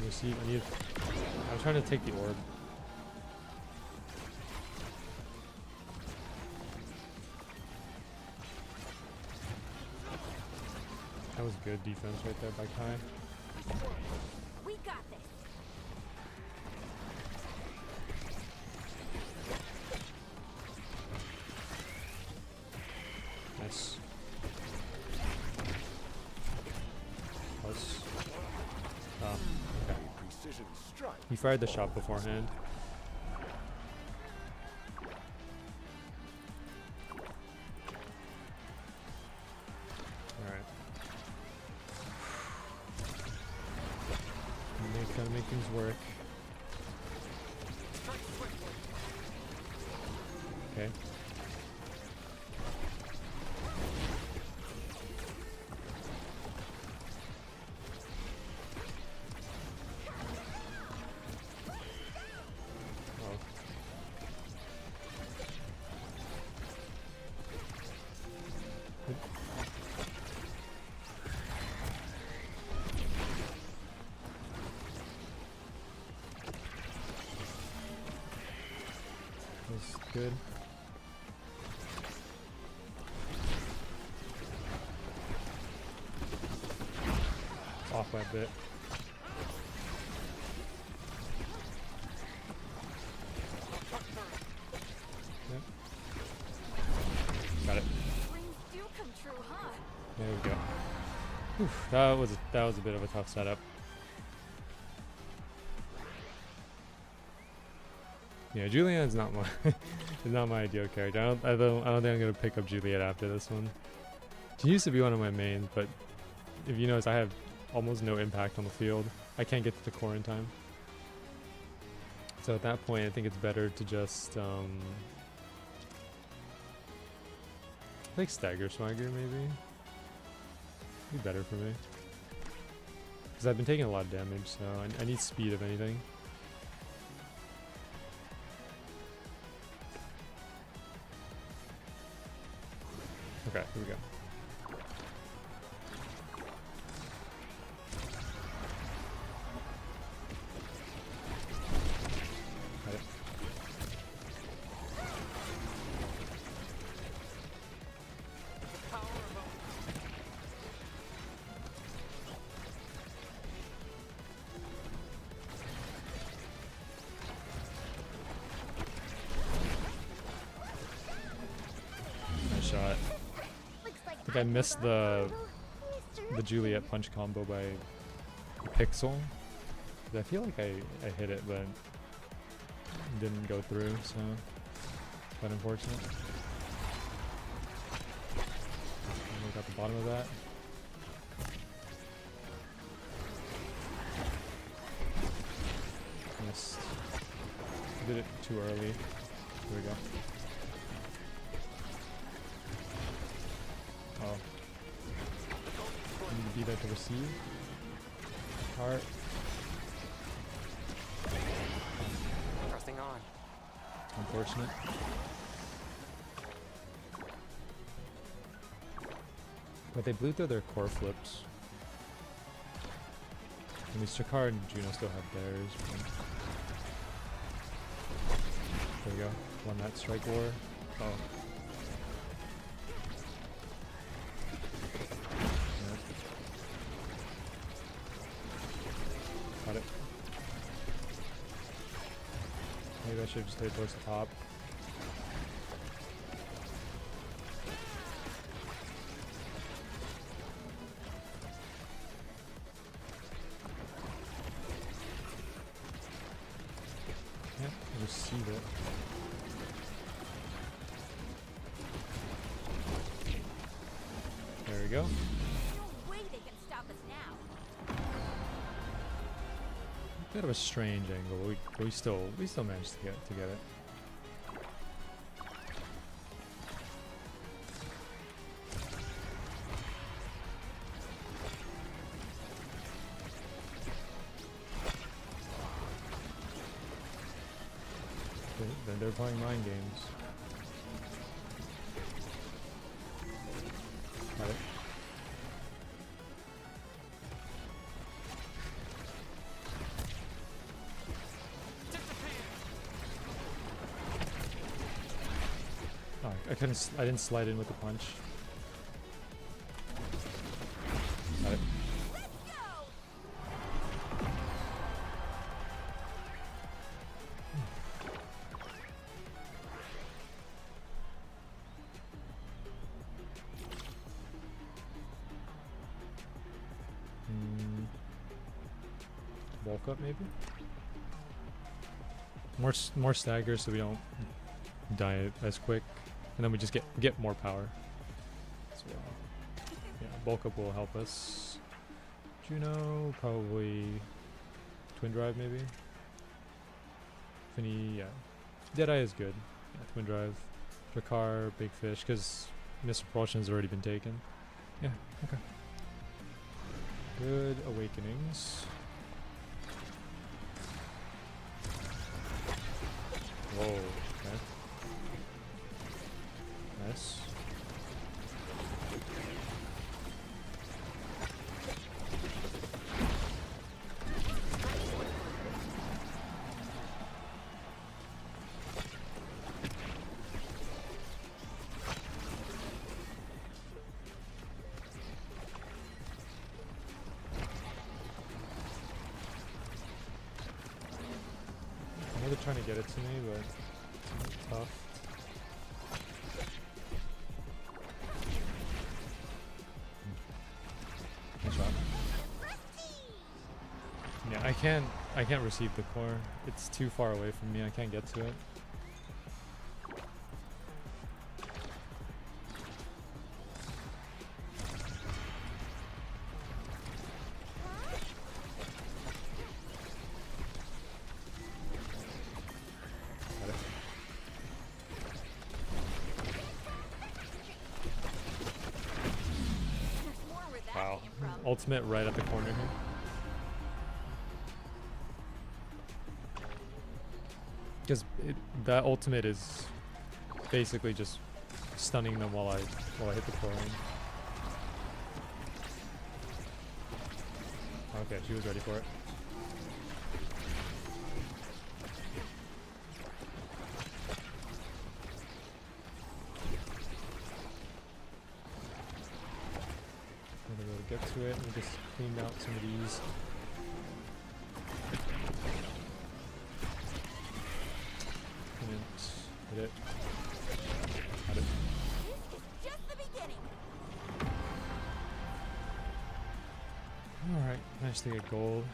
You see, I'm trying to take the orb. That was good defense right there by Kai.
We got this.
Nice. Plus. Oh, okay.
Precision strike.
He fired the shot beforehand. Alright. Gotta make things work. Okay. Oh. That's good. Off by a bit. Yep. Got it.
Dreams do come true, huh?
There we go. Whew, that was a bit of a tough setup. Yeah, Julianne's not my is not my ideal character. I don't think I'm gonna pick up Juliet after this one. She used to be one of my mains, but if you notice, I have almost no impact on the field. I can't get to the core in time. So at that point, I think it's better to just like Stagger Swagger maybe. Be better for me. Because I've been taking a lot of damage, so I need speed if anything. Okay, here we go. Got it. Nice shot.
Looks like
I think I missed the Juliet punch combo by a pixel. 'Cause I feel like I hit it, but it didn't go through, so quite unfortunate. Look at the bottom of that. Did it too early. Here we go. Oh. You need to be there to receive. Heart.
Pressing on.
Unfortunate. But they blew through their core flips. At least Jakar and Juno still have theirs. There we go. Won that strike war. Oh. Yep. Got it. Maybe I should have just stayed towards the top. Can't receive it. There we go.
No way they can stop us now.
Bit of a strange angle, but we still managed to get it. Then they're playing mind games. Got it. Oh, I didn't slide in with the punch. Got it.
Let's go!
Bulk up maybe? More staggers so we don't die as quick, and then we just get more power. So yeah, bulk up will help us. Juno probably twin drive maybe. Finny, yeah, Deadeye is good. Yeah, twin drive. Drakkar, big fish, because missile propulsion has already been taken. Yeah, okay. Good awakenings. Whoa, okay. Nice. I know they're trying to get it to me, but it's tough. Nice shot. Yeah, I can't receive the core. It's too far away from me. I can't get to it. Got it.
There's more where that
Wow.
came from.
Ultimate right at the corner here. Because that ultimate is basically just stunning them while I hit the core in. Okay, she was ready for it. I'm gonna be able to get to it and just clean out some of these. Hit it. Got it.
This is just the beginning.
Alright, nice to get gold.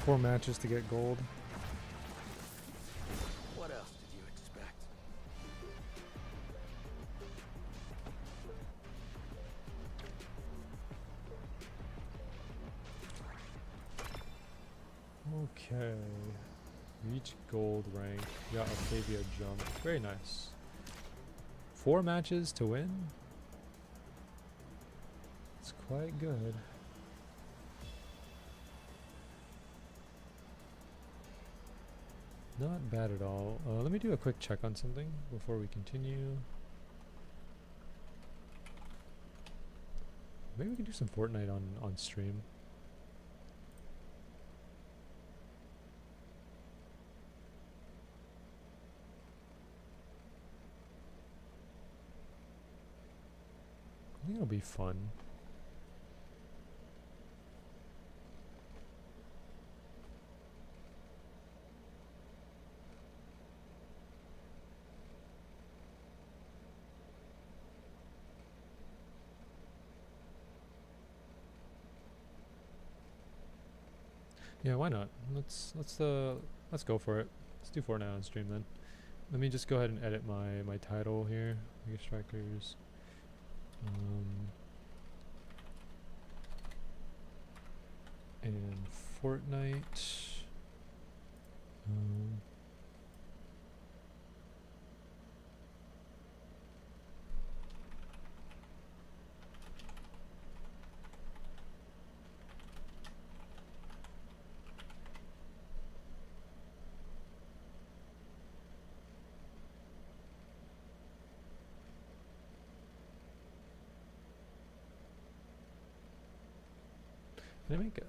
Four matches to get gold.
What else did you expect?
Okay. Reach gold rank. Got Octavia jump. Very nice. 4 matches to win? It's quite good. Not bad at all. Let me do a quick check on something before we continue. Maybe we can do some Fortnite on stream. I think it'll be fun. Yeah, why not? Let's go for it. Let's do Fortnite on stream then. Let me just go ahead and edit my title here. Mega Strikers. And Fortnite.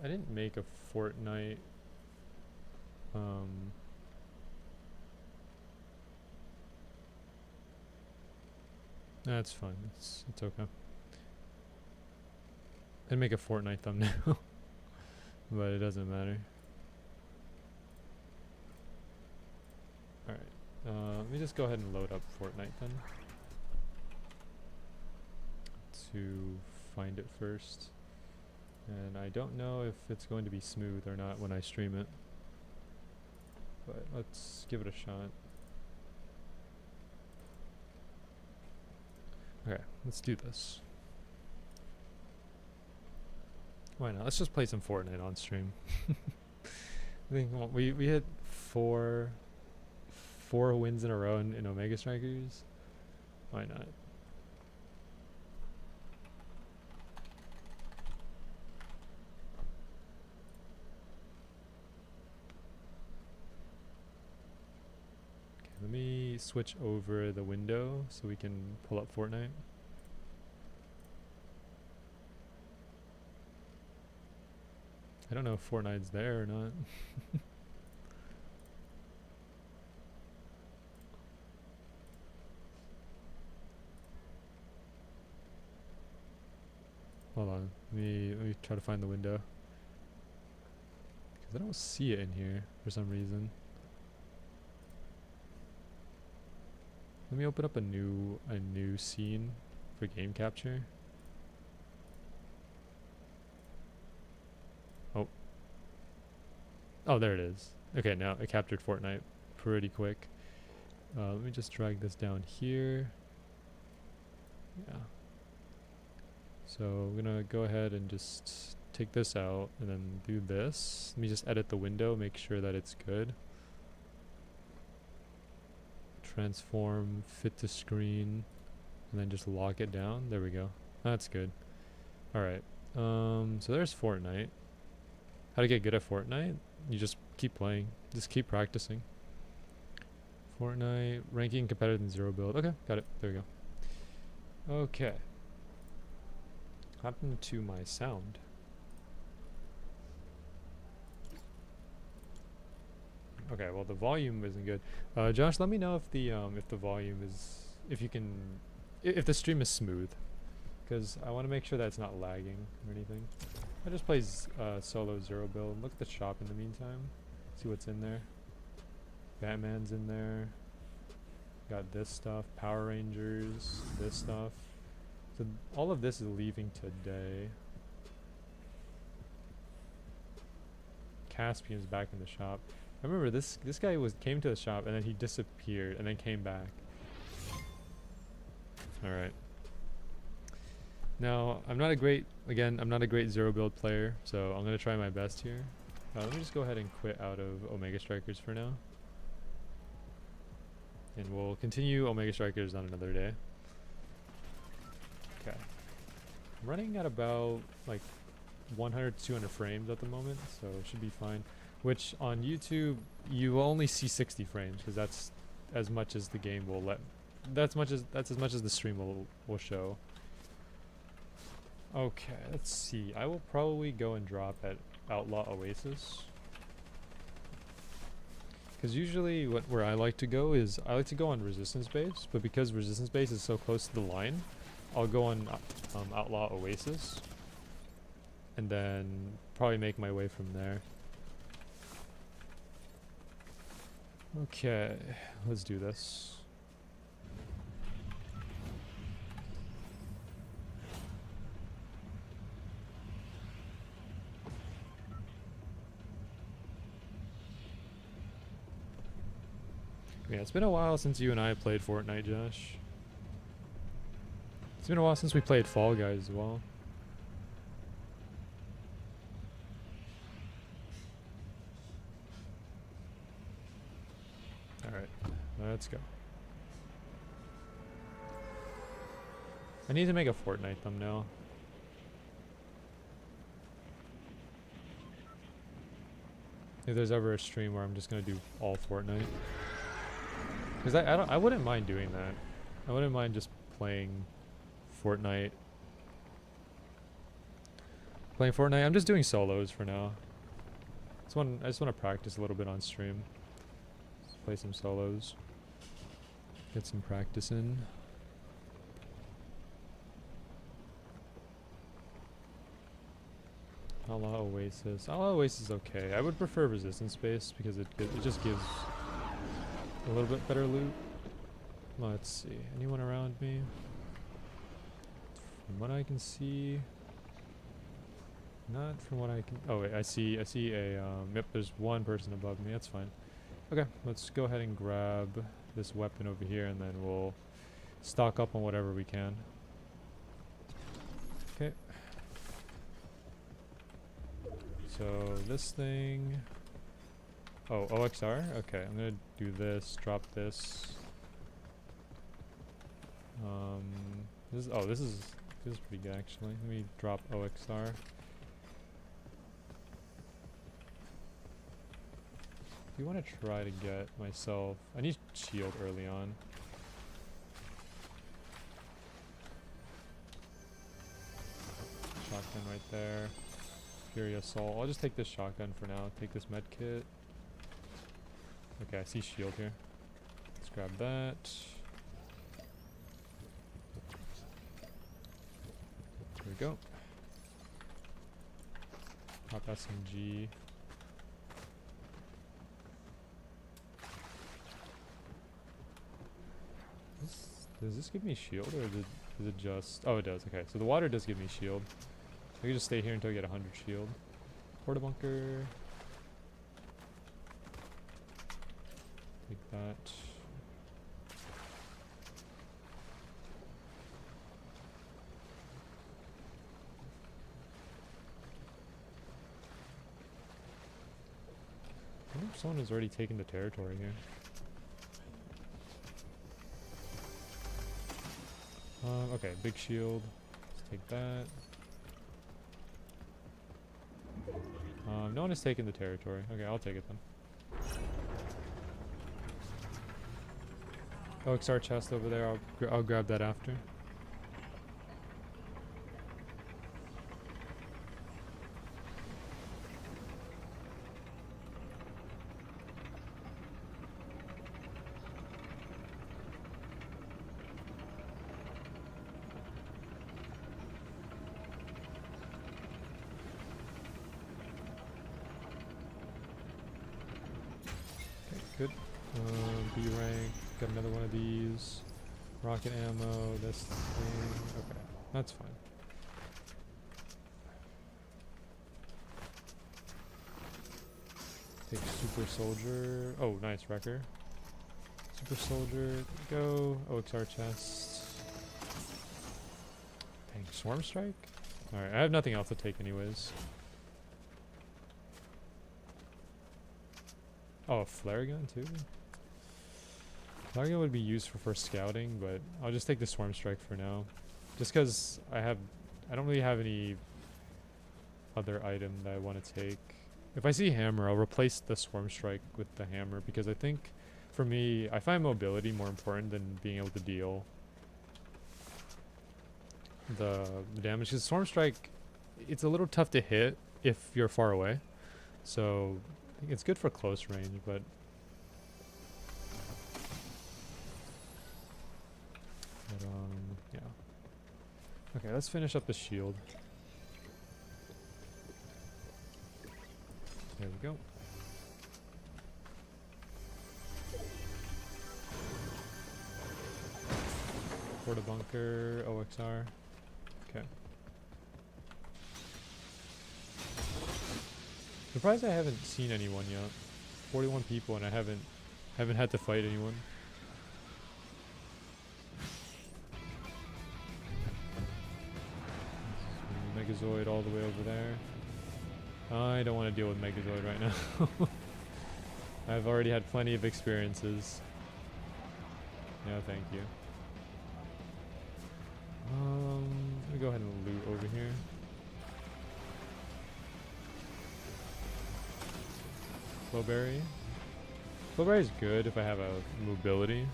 I didn't make a Fortnite. That's fine. It's okay. I didn't make a Fortnite thumbnail, but it doesn't matter. All right. Let me just go ahead and load up Fortnite then. To find it first. And I don't know if it's going to be smooth or not when I stream it. But let's give it a shot. Okay, let's do this. Why not? Let's just play some Fortnite on stream. I think we hit four wins in a row in Omega Strikers. Why not? Let me switch over the window so we can pull up Fortnite. I don't know if Fortnite's there or not. Hold on, let me try to find the window. Because I don't see it in here for some reason. Let me open up a new scene for game capture. Oh, there it is. Okay, now it captured Fortnite pretty quick. Let me just drag this down here. Yeah. So I'm gonna go ahead and just take this out and then do this. Let me just edit the window, make sure that it's good. Transform, fit to screen, and then just lock it down. There we go. That's good. Alright. So there's Fortnite. How to get good at Fortnite? You just keep playing. Just keep practicing. Fortnite, ranking competitive in zero build. Okay, got it. There we go. Okay. What happened to my sound? Okay, well the volume isn't good. Josh, let me know if the volume is, if the stream is smooth, because I want to make sure that it's not lagging or anything. I just play solo zero build. Look at the shop in the meantime. See what's in there. Batman's in there. Got this stuff. Power Rangers. This stuff. So all of this is leaving today. Caspian's back in the shop. I remember this guy came to the shop and then he disappeared and then came back. Alright. Now, I'm not a great zero build player, so I'm gonna try my best here. Let me just go ahead and quit out of Omega Strikers for now. And we'll continue Omega Strikers on another day. Okay. I'm running at about like 100 to 200 frames at the moment, so it should be fine. Which on YouTube, you will only see 60 frames because that's as much as the game will let. That's as much as the stream will show. Okay, let's see. I will probably go and drop at Outlaw Oasis. Because usually where I like to go is, I like to go on Resistance Base, but because Resistance Base is so close to the line, I'll go on Outlaw Oasis, and then probably make my way from there. Okay, let's do this. Yeah, it's been a while since you and I played Fortnite, Josh. It's been a while since we played Fall Guys as well. Alright, let's go. I need to make a Fortnite thumbnail. If there's ever a stream where I'm just gonna do all Fortnite. Because I wouldn't mind doing that. I wouldn't mind just playing Fortnite. I'm just doing solos for now. I just want to practice a little bit on stream. Just play some solos. Get some practice in. Outlaw Oasis. Outlaw Oasis is okay. I would prefer Resistance Base because it just gives a little bit better loot. Let's see. Anyone around me? From what I can see. Not from what I can. Oh wait, I see a. Yep, there's one person above me. That's fine. Okay, let's go ahead and grab this weapon over here, and then we'll stock up on whatever we can. Okay. So this thing. Oh, OXR? Okay, I'm gonna do this, drop this. This is pretty good actually. Let me drop OXR. I do want to try to get myself. I need shield early on. Shotgun right there. Fury Assault. I'll just take this shotgun for now. Take this med kit. Okay, I see shield here. Let's grab that. There we go. Pop SMG. Does this give me shield or does it just... Oh, it does. Okay, so the water does give me shield. I can just stay here until I get 100 shield. Porta bunker. Take that. I wonder if someone has already taken the territory here. Okay, big shield. Let's take that. No one has taken the territory. Okay, I'll take it then. OXR chest over there. I'll grab that after. Good. B rank. Got another one of these. Rocket ammo. This thing. Okay, that's fine. Take super soldier. Oh, nice wrecker. Super soldier. Go. OXR chest. Dang, swarm strike. All right, I have nothing else to take anyways. Oh, a flare gun too? Flare gun would be used for scouting, but I'll just take the swarm strike for now. Just because I don't really have any other item that I want to take. If I see hammer, I'll replace the swarm strike with the hammer, because I think for me, I find mobility more important than being able to deal the damage. Because swarm strike, it's a little tough to hit if you're far away, so I think it's good for close range, but yeah. Okay, let's finish up the shield. There we go. Porta bunker, OXR. Okay. Surprised I haven't seen anyone yet. 41 people and I haven't had to fight anyone. Megazoid all the way over there. I don't want to deal with Megazoid right now. I've already had plenty of experiences. No, thank you. Let me go ahead and loot over here. Flowberry. Flowberry is good if I have a mobility,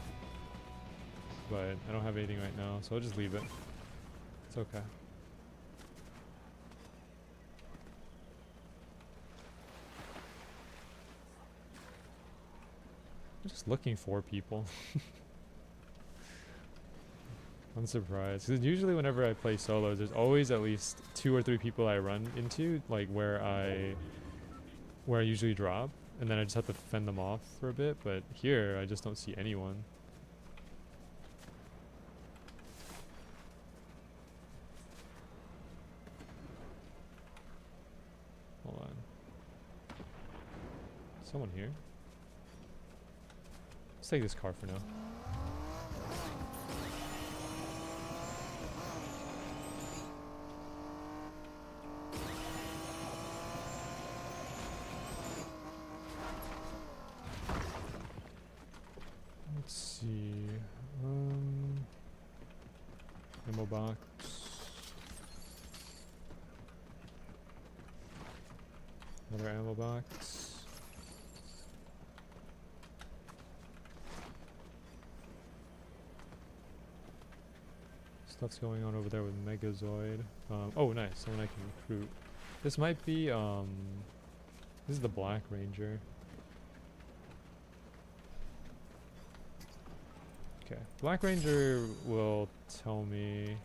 but I don't have anything right now, so I'll just leave it. It's okay. I'm just looking for people. I'm surprised. Because usually whenever I play solos, there's always at least 2 or 3 people I run into, like where I usually drop, and then I just have to fend them off for a bit, but here I just don't see anyone. Hold on. Someone here? Let's take this car for now. Let's see. Ammo box. Another ammo box. Stuff's going on over there with Megazoid. Oh, nice. Someone I can recruit. This might be, this is the Black Ranger. Okay. Black Ranger will tell me...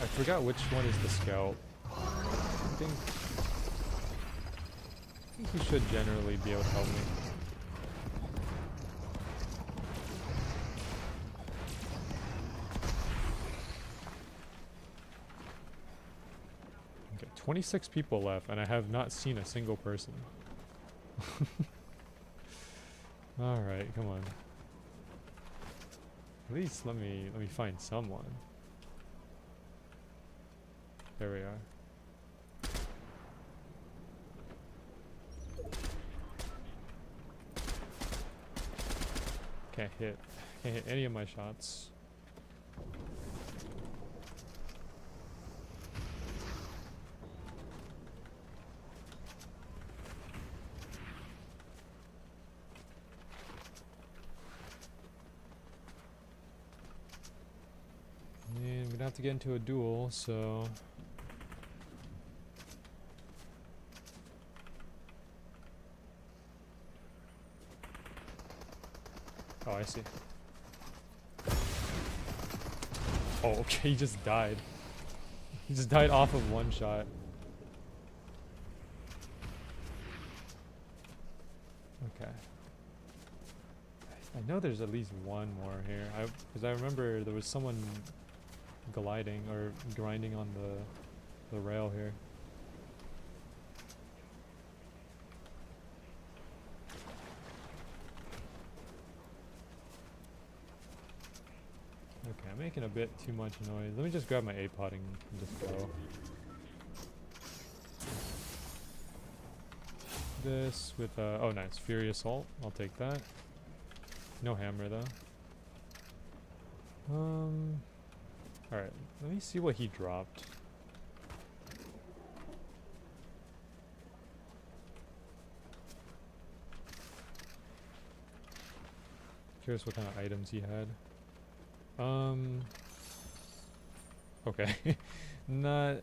I forgot which one is the scout. I think he should generally be able to help me. Okay, 26 people left, and I have not seen a single person. Alright, come on. At least let me find someone. There we are. Can't hit any of my shots. And we're gonna have to get into a duel, so oh, I see. Oh, okay, he just died. He just died off of one shot. Okay. I know there's at least one more here. Because I remember there was someone gliding or grinding on the rail here. Okay, I'm making a bit too much noise. Let me just grab my A-pod and just go. this with oh nice, Fury Assault. I'll take that. No hammer though. Alright, let me see what he dropped. Curious what kind of items he had. Okay. not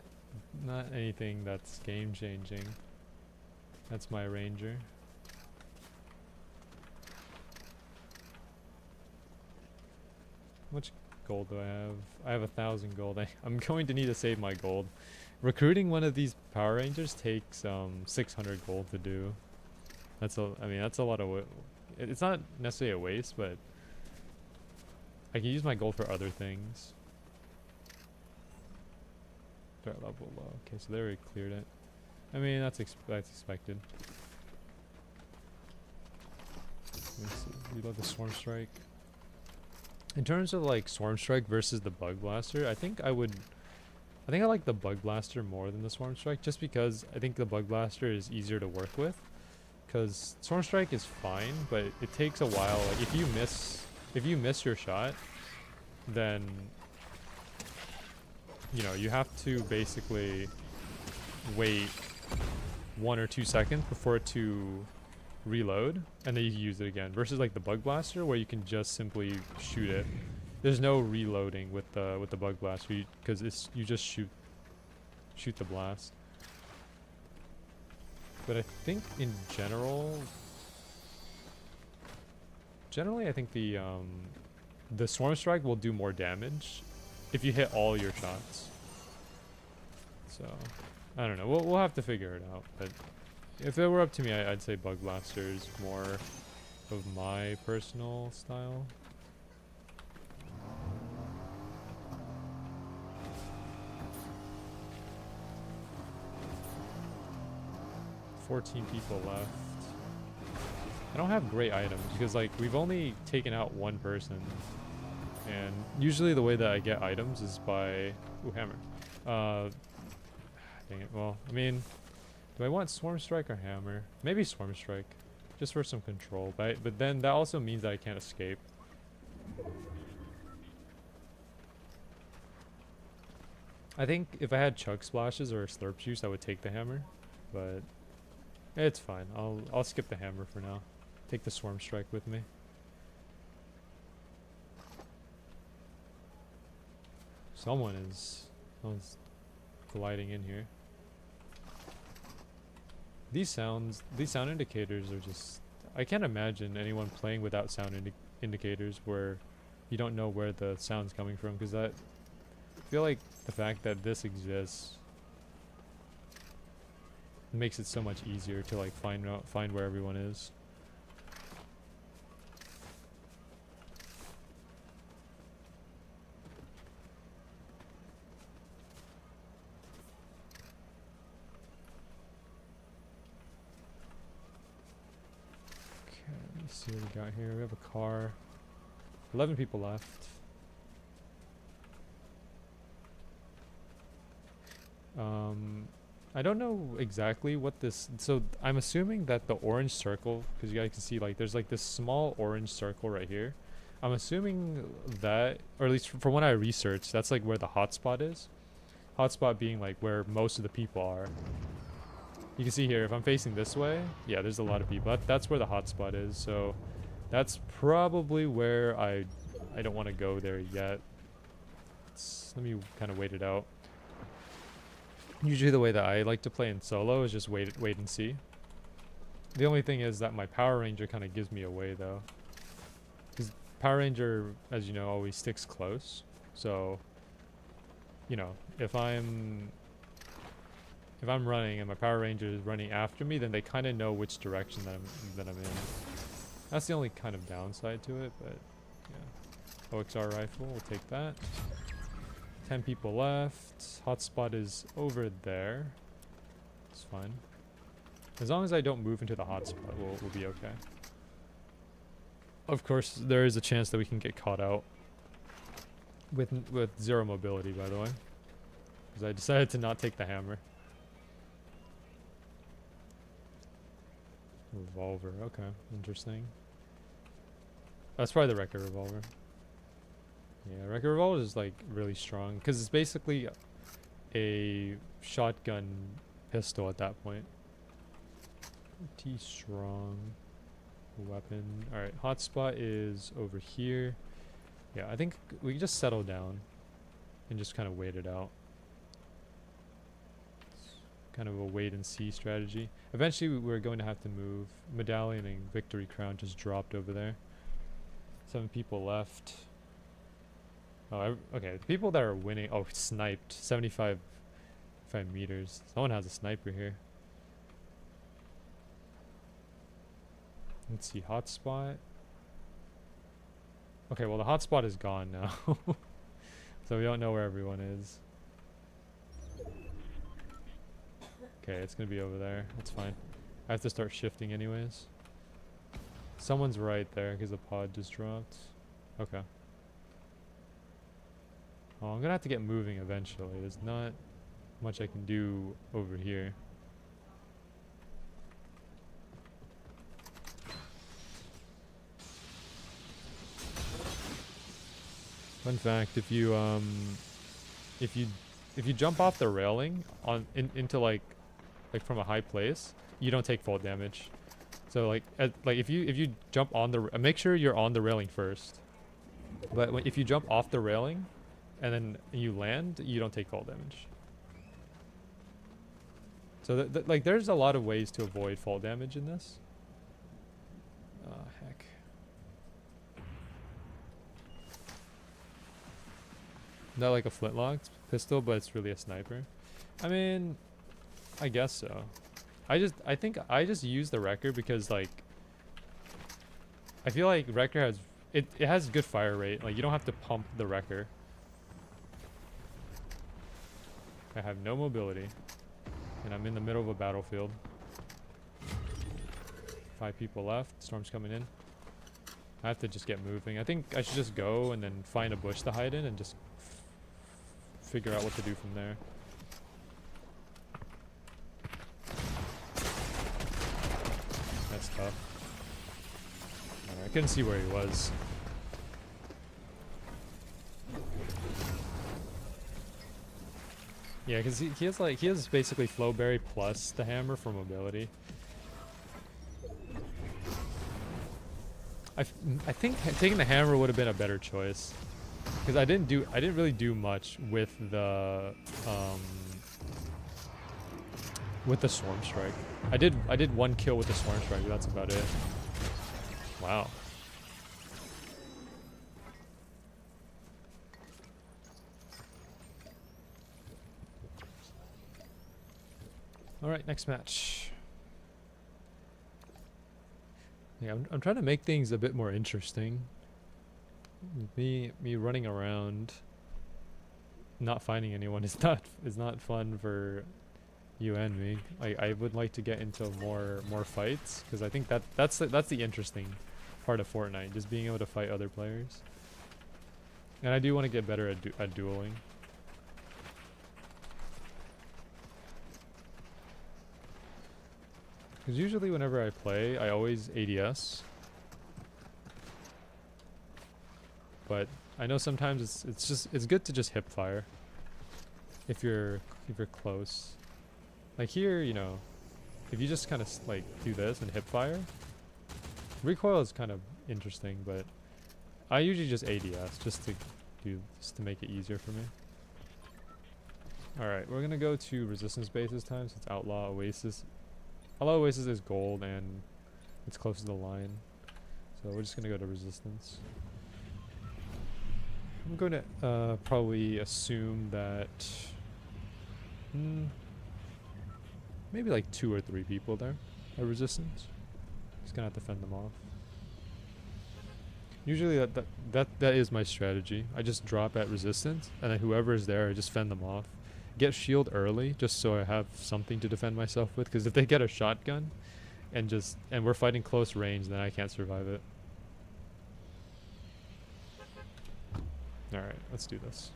anything that's game changing. That's my ranger. How much gold do I have? I have 1,000 gold. I'm going to need to save my gold. Recruiting one of these Power Rangers takes 600 gold to do. That's I mean that's a lot of it's not necessarily a waste, but I can use my gold for other things. Threat level low. Okay, so they already cleared it. I mean that's expected. Let me see. We love the Swarm Strike. In terms of like Swarm Strike versus the Bug Blaster, I think I like the Bug Blaster more than the Swarm Strike, just because I think the Bug Blaster is easier to work with. Because Swarm Strike is fine, but it takes a while. Like if you miss your shot, then you know you have to basically wait 1 or 2 seconds before it to reload, and then you can use it again. Versus like the Bug Blaster, where you can just simply shoot it. There's no reloading with the Bug Blaster because you just shoot the blast. But I think in generally I think the Swarm Strike will do more damage if you hit all your shots. So I don't know. We'll have to figure it out. But if it were up to me, I'd say Bug Blaster is more of my personal style. $14 people left. I don't have great items because like we've only taken out one person, and usually the way that I get items is by hammer. Dang it. Well, I mean, do I want Swarm Strike or hammer? Maybe Swarm Strike, just for some control. But then that also means that I can't escape. I think if I had Chug Splashes or Slurp Juice, I would take the hammer, but it's fine. I'll skip the hammer for now. Take the Swarm Strike with me. Someone's gliding in here. These sound indicators are just... I can't imagine anyone playing without sound indicators where you don't know where the sound's coming from, because I feel like the fact that this exists makes it so much easier to like find where everyone is. Okay, let me see what we got here. We have a car. 11 people left. I don't know exactly what this... So I'm assuming that the orange circle, because you guys can see like there's like this small orange circle right here. I'm assuming that, or at least from what I researched, that's like where the hotspot is. Hotspot being like where most of the people are. You can see here, if I'm facing this way, yeah, there's a lot of people. That's where the hotspot is. So that's probably where I don't want to go there yet. Let me kind of wait it out. Usually the way that I like to play in solo is just wait and see. The only thing is that my Power Ranger kind of gives me away though. Because Power Ranger, as you know, always sticks close. So, you know, if I'm running and my Power Ranger is running after me, then they kind of know which direction that I'm in. That's the only kind of downside to it, but yeah. OXR rifle, we'll take that. 10 people left. Hotspot is over there. It's fine. As long as I don't move into the hotspot, we'll be okay. Of course, there is a chance that we can get caught out. With zero mobility, by the way. Because I decided to not take the hammer. Revolver. Okay, interesting. That's probably the record revolver. Yeah, record revolver is like really strong because it's basically a shotgun pistol at that point. T strong weapon. All right, hotspot is over here. Yeah, I think we can just settle down and just kind of wait it out. Kind of a wait and see strategy. Eventually we're going to have to move. Medallion and Victory Crown just dropped over there. 7 people left. Oh, okay. The people that are winning. Oh, sniped. 75 meters. Someone has a sniper here. Let's see. Hotspot. Okay, well the hotspot is gone now. So we don't know where everyone is. Okay, it's gonna be over there. That's fine. I have to start shifting anyways. Someone's right there because the pod just dropped. Okay. Oh, I'm gonna have to get moving eventually. There's not much I can do over here. Fun fact: if you jump off the railing into like from a high place, you don't take fall damage. So like if you jump on the make sure you're on the railing first. But if you jump off the railing and then you land, you don't take fall damage. So like there's a lot of ways to avoid fall damage in this. Heck. Not like a flintlock pistol, but it's really a sniper. I mean, I guess so. I think I just use the Wrecker because like I feel like Wrecker has it has good fire rate. Like you don't have to pump the Wrecker. I have no mobility and I'm in the middle of a battlefield. 5 people left. Storm's coming in. I have to just get moving. I think I should just go and then find a bush to hide in and just figure out what to do from there. That's tough. I couldn't see where he was. Yeah, because he has basically Flowberry plus the hammer for mobility. I think taking the hammer would have been a better choice. Because I didn't really do much with the Swarm Strike. I did 1 kill with the Swarm Strike, but that's about it. Wow. All right, next match. Yeah, I'm trying to make things a bit more interesting. Me running around not finding anyone is not fun for you and me. I would like to get into more fights because I think that's the interesting part of Fortnite, just being able to fight other players. And I do want to get better at dueling. Because usually whenever I play, I always ADS. But I know sometimes it's good to just hip fire if you're close. Like here, you know, if you just kind of like do this and hip fire, recoil is kind of interesting, but I usually just ADS just to make it easier for me. All right, we're gonna go to resistance base this time since Outlaw Oasis. Outlaw Oasis is gold and it's close to the line, so we're just gonna go to resistance. I'm going to probably assume that maybe like 2 or 3 people there at resistance. Just gonna have to fend them off. Usually that is my strategy. I just drop at resistance and then whoever is there, I just fend them off. Get shield early just so I have something to defend myself with, because if they get a shotgun and we're fighting close range, then I can't survive it. Alright, let's do this.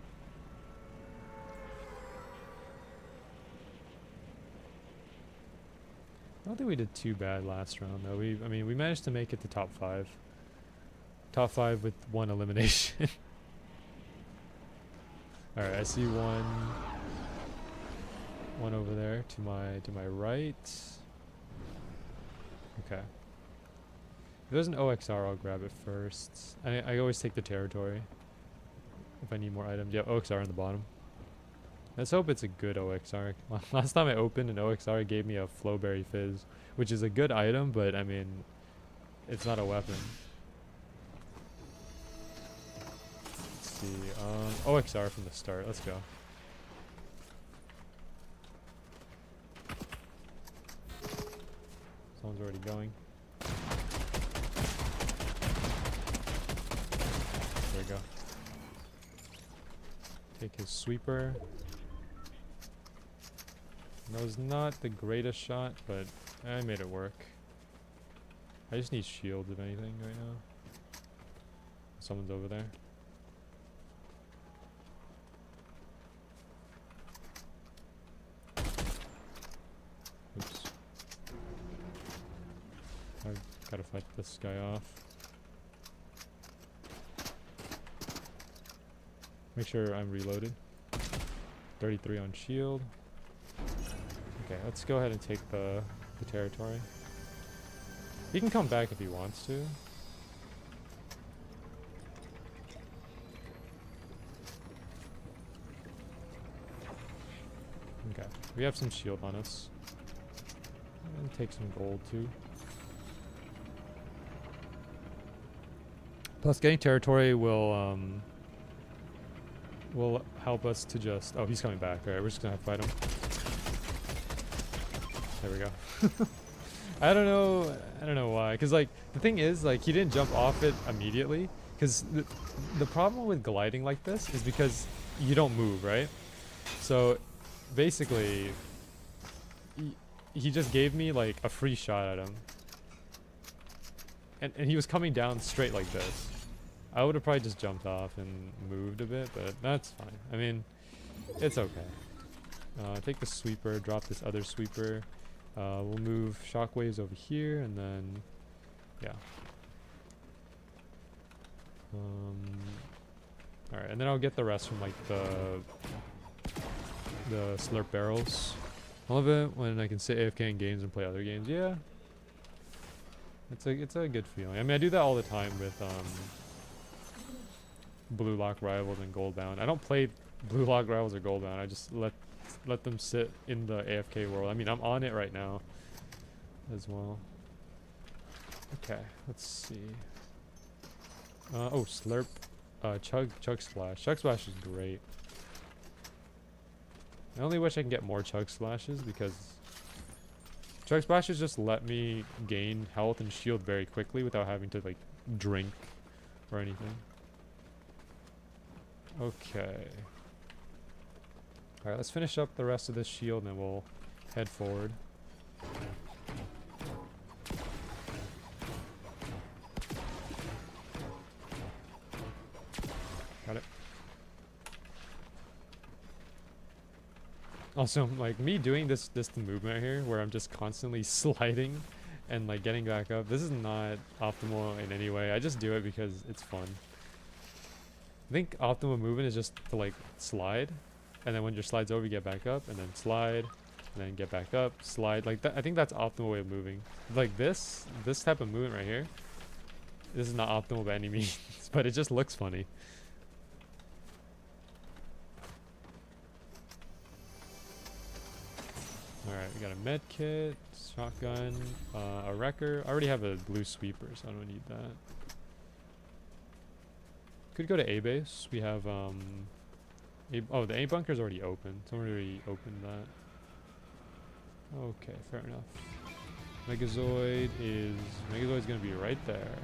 I don't think we did too bad last round though. I mean, we managed to make it to top 5. Top 5 with 1 elimination. All right, I see one over there to my right. Okay. If there's an OXR, I'll grab it first. I always take the territory if I need more items. Yeah, OXR on the bottom. Let's hope it's a good OXR. Last time I opened an OXR, it gave me a Flowberry Fizz, which is a good item, but I mean, it's not a weapon. Let's see. OXR from the start. Let's go. Someone's already going. There we go. Take his sweeper. That was not the greatest shot, but I made it work. I just need shields, if anything, right now. Someone's over there. Oops. I gotta fight this guy off. Make sure I'm reloaded. 33 on shield. Okay, let's go ahead and take the territory. He can come back if he wants to. Okay, we have some shield on us. And take some gold too. Plus getting territory will help us to just... Oh, he's coming back. Alright, we're just gonna have to fight him. There we go. I don't know why. Because, like, the thing is, like, he didn't jump off it immediately. Because the problem with gliding like this is because you don't move, right? So, basically, he just gave me, like, a free shot at him. And he was coming down straight like this. I would have probably just jumped off and moved a bit, but that's fine. I mean, it's okay. Take the sweeper, drop this other sweeper. We'll move shockwaves over here, and then, yeah. Alright, and then I'll get the rest from, like, the slurp barrels. I love it when I can sit AFK in games and play other games. Yeah. It's a good feeling. I mean, I do that all the time with, Blue Lock Rivals and Goldbound. I don't play Blue Lock Rivals or Goldbound. I just let them sit in the AFK world. I mean, I'm on it right now as well. Okay, let's see. Oh, Slurp. Chug Splash. Chug Splash is great. I only wish I can get more Chug Splashes because Chug Splashes just let me gain health and shield very quickly without having to, like, drink or anything. Okay. Alright, let's finish up the rest of this shield and then we'll head forward. Got it. Also, like, me doing this movement here where I'm just constantly sliding and, like, getting back up, this is not optimal in any way. I just do it because it's fun. I think optimal movement is just to, like, slide, and then when your slide's over, you get back up, and then slide, and then get back up, slide. Like that, I think that's optimal way of moving. Like this type of movement right here, this is not optimal by any means, but it just looks funny. Alright, we got a med kit, shotgun, a wrecker. I already have a blue sweeper, so I don't need that. Could go to A base. We have oh, the A bunker's already open. Someone already opened that. Okay, fair enough. Megazoid's gonna be right there.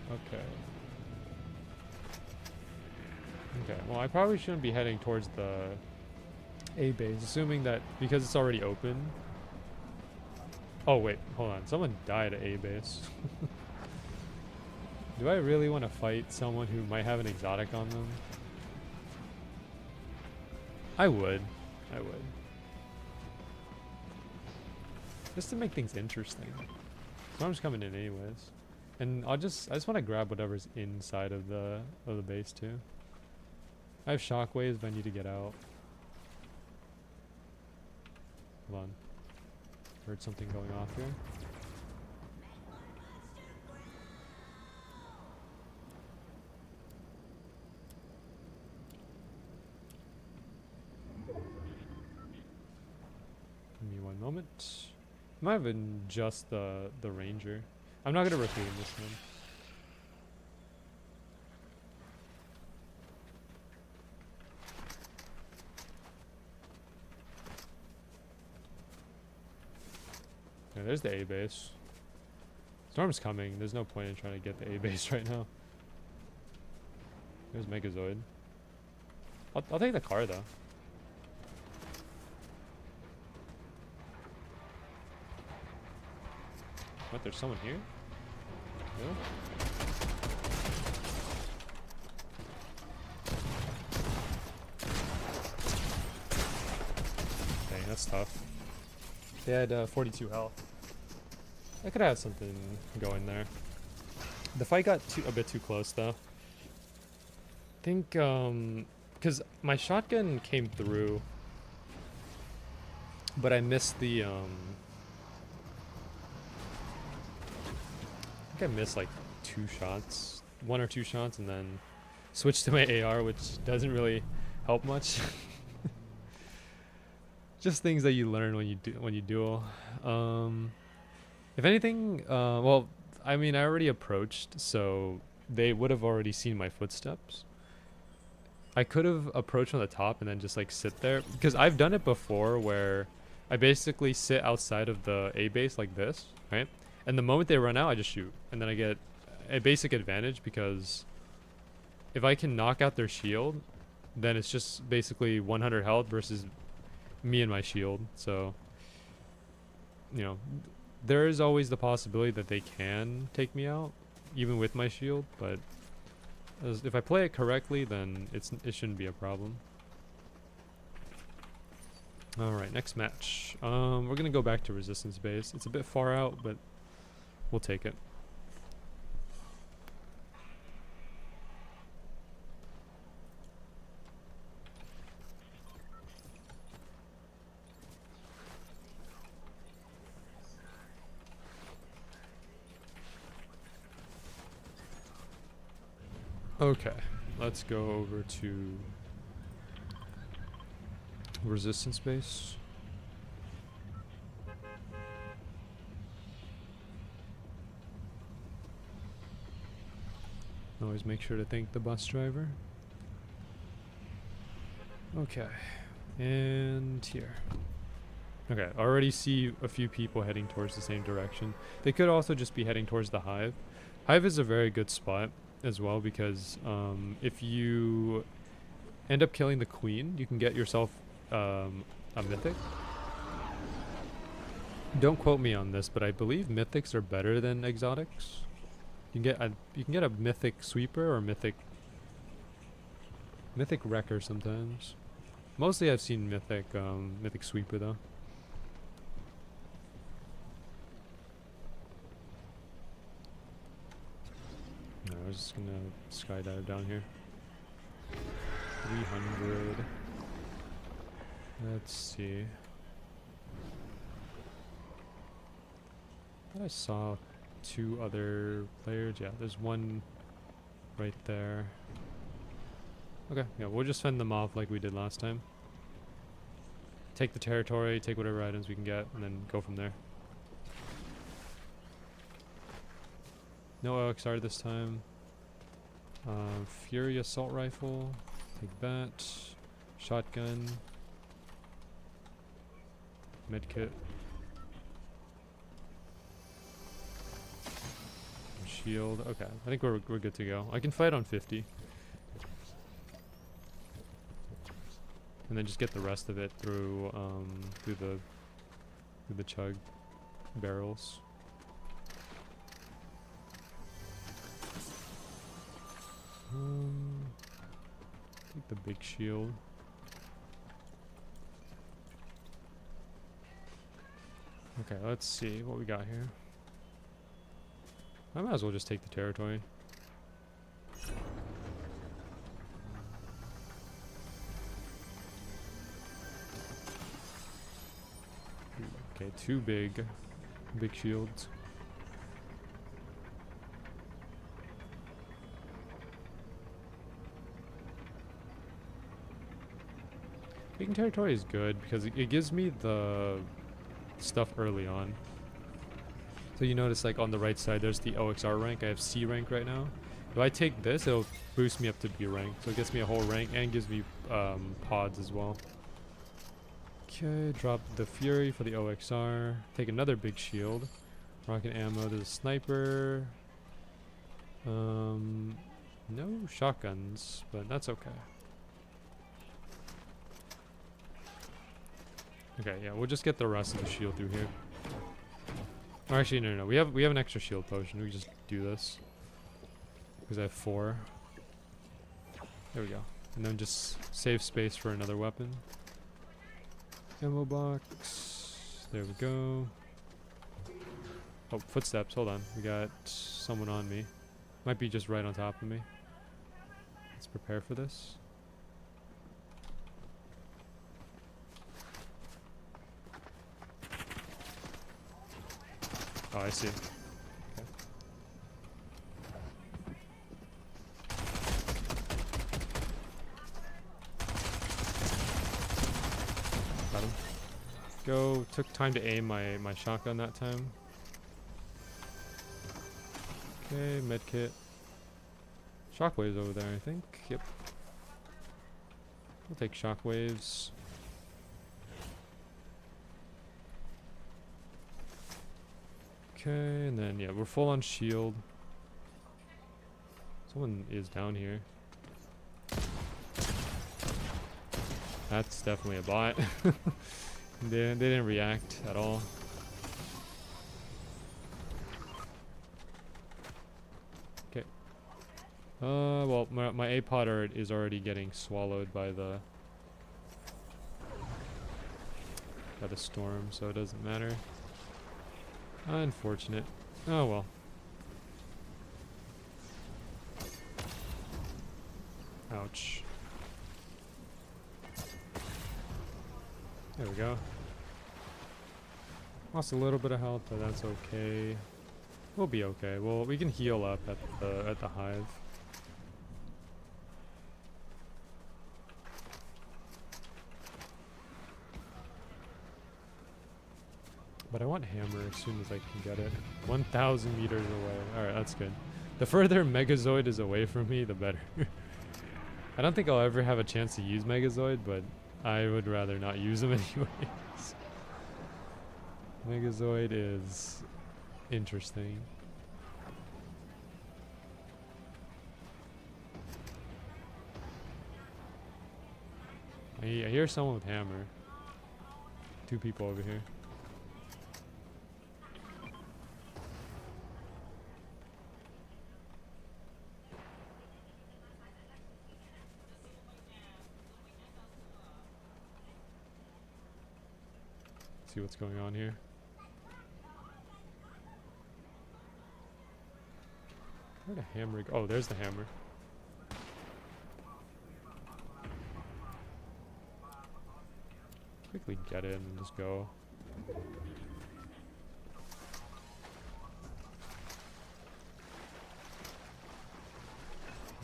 Okay. Okay, well, I probably shouldn't be heading towards the A base, assuming that because it's already open. Oh wait, hold on. Someone died at A base. Do I really want to fight someone who might have an exotic on them? I would. just to make things interesting. Storm's coming in anyways. And I just want to grab whatever's inside of the base too. I have shockwaves, but I need to get out. Hold on. Heard something going off here. Give me one moment. I might have been just the ranger. I'm not gonna repeat this one. Yeah, there's the A base. Storm's coming. There's no point in trying to get the A base right now. There's Megazoid. I'll take the car though. What? There's someone here? No? Dang, that's tough. They had 42 health. I could have had something going there. The fight got a bit too close though. I think, because my shotgun came through, but I missed the, I think I missed like 1 or 2 shots, and then switched to my AR, which doesn't really help much. Just things that you learn when you duel. If anything, well, I mean, I already approached, so they would have already seen my footsteps. I could have approached on the top and then just like sit there, because I've done it before where I basically sit outside of the A base like this, right? And the moment they run out, I just shoot. And then I get a basic advantage, because if I can knock out their shield, then it's just basically 100 health versus me and my shield. So, you know, there is always the possibility that they can take me out, even with my shield. But if I play it correctly, then it shouldn't be a problem. Alright, next match. We're going to go back to Resistance Base. It's a bit far out, but we'll take it. Okay, let's go over to Resistance Base. Always make sure to thank the bus driver. Okay, and here. Okay, I already see a few people heading towards the same direction. They could also just be heading towards the Hive. Hive is a very good spot as well, because if you end up killing the queen, you can get yourself a mythic. Don't quote me on this, but I believe mythics are better than exotics. You can get a mythic sweeper or mythic wrecker sometimes. Mostly I've seen mythic sweeper though. No, I was just gonna skydive down here. 300. Let's see. I thought I saw 2 other players. Yeah, there's one right there. Okay, yeah, we'll just fend them off like we did last time. Take the territory, take whatever items we can get, and then go from there. No OXR this time. Fury assault rifle. Take that. Shotgun. Medkit. Shield. Okay, I think we're good to go. I can fight on 50. And then just get the rest of it through the chug barrels. Take the big shield. Okay, let's see what we got here. I might as well just take the territory. Okay, two big shields. Taking territory is good because it gives me the stuff early on. So you notice like on the right side there's the OXR rank. I have C rank right now. If I take this, it'll boost me up to B rank. So it gets me a whole rank and gives me pods as well. Okay, drop the Fury for the OXR. Take another big shield. Rocket ammo, there's a sniper. No shotguns, but that's okay. Okay, yeah, we'll just get the rest of the shield through here. Or actually, no. We have an extra shield potion. We just do this because I have 4. There we go. And then just save space for another weapon. Ammo box. There we go. Oh, footsteps. Hold on. We got someone on me. Might be just right on top of me. Let's prepare for this. Oh, I see. Okay. Got him. Go. Took time to aim my shotgun that time. Okay, medkit. Shockwaves over there, I think. Yep. We'll take shockwaves. Okay, and then yeah, we're full on shield. Someone is down here. That's definitely a bot. They didn't react at all. Okay. Well, my A-pod is already getting swallowed by the storm, so it doesn't matter. Unfortunate. Oh well. Ouch. There we go. Lost a little bit of health, but that's okay. We'll be okay. Well, we can heal up at the hive. But I want hammer as soon as I can get it. 1,000 meters away. Alright, that's good. The further Megazoid is away from me, the better. I don't think I'll ever have a chance to use Megazoid, but I would rather not use them anyways. Megazoid is interesting. I hear someone with hammer. 2 people over here. See what's going on here. Where'd the hammer go? Oh, there's the hammer. Quickly get in and just go. There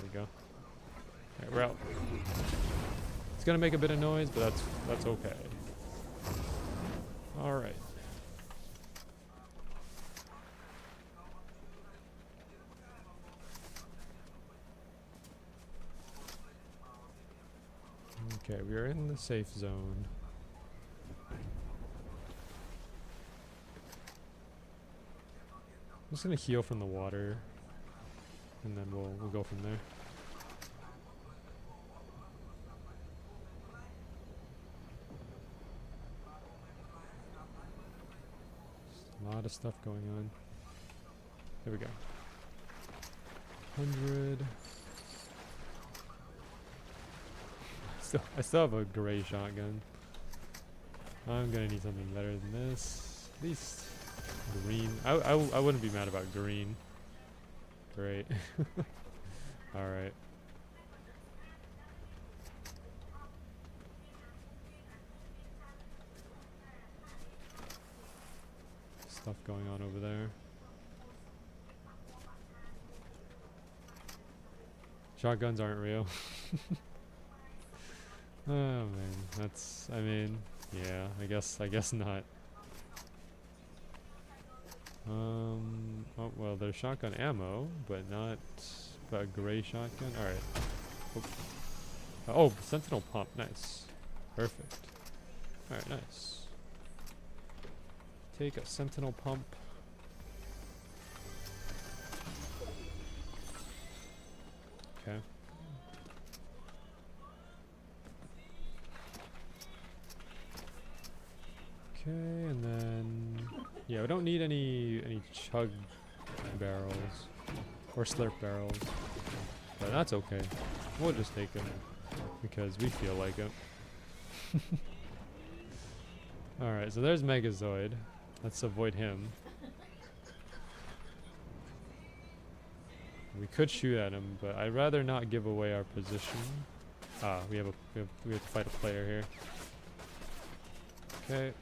we go. Alright, we're out. It's gonna make a bit of noise, but that's okay. Alright. Okay, we are in the safe zone. I'm just gonna heal from the water, and then we'll go from there. A lot of stuff going on. There we go. 100. I still have a gray shotgun. I'm gonna need something better than this. At least green. I wouldn't be mad about green. Great. Alright. Stuff going on over there. Shotguns aren't real. Oh man, that's, I mean, yeah, I guess not. Oh well, there's shotgun ammo, but a gray shotgun. Alright. Oh, sentinel pump, nice. Perfect. Alright, nice. Take a sentinel pump. Okay. Okay, and then yeah, we don't need any chug barrels or slurp barrels, but that's okay. We'll just take them because we feel like it. All right, so there's Megazoid. Let's avoid him. We could shoot at him, but I'd rather not give away our position. Ah, we have to fight a player here. Okay.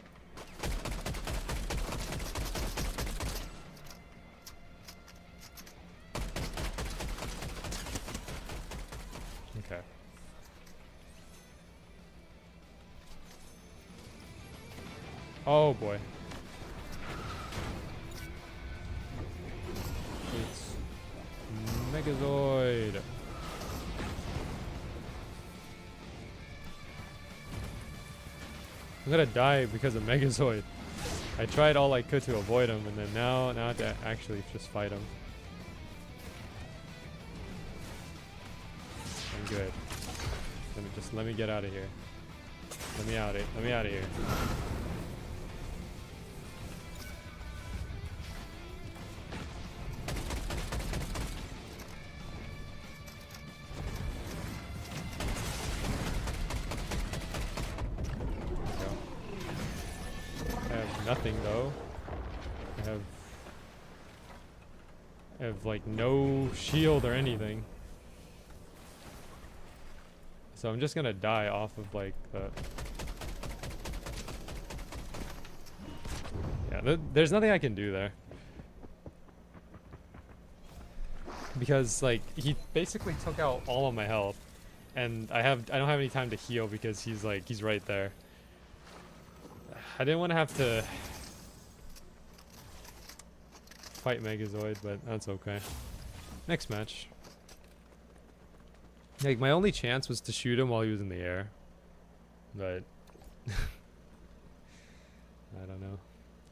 Okay. Oh boy. It's Megazoid. I'm gonna die because of Megazoid. I tried all I could to avoid him, and then now I have to actually just fight him. I'm good. Let me get out of here. Let me out of here. Nothing though. I have like no shield or anything. So I'm just gonna die off of like the... Yeah, there's nothing I can do there. Because like he basically took out all of my health, and I don't have any time to heal because he's right there. I didn't want to have to fight Megazoid, but that's okay. Next match. Like, my only chance was to shoot him while he was in the air. But... I don't know.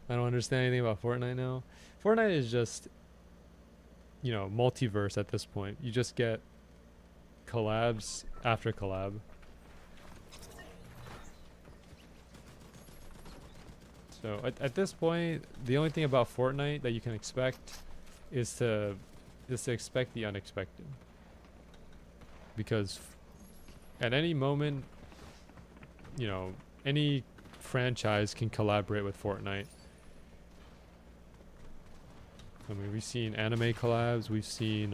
I don't understand anything about Fortnite now. Fortnite is just, you know, multiverse at this point. You just get collabs after collab. So at this point, the only thing about Fortnite that you can expect is to expect the unexpected. Because at any moment, you know, any franchise can collaborate with Fortnite. I mean, we've seen anime collabs, we've seen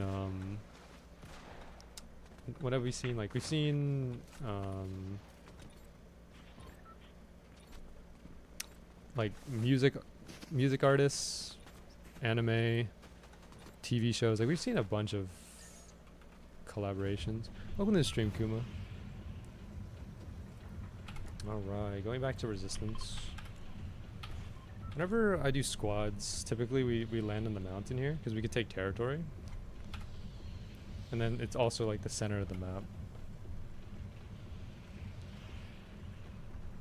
what have we seen? Like, we've seen like music artists, anime, TV shows. Like, we've seen a bunch of collaborations. Welcome to the stream, Kuma. Alright, going back to Resistance. Whenever I do squads, typically we land on the mountain here because we can take territory. And then it's also like the center of the map.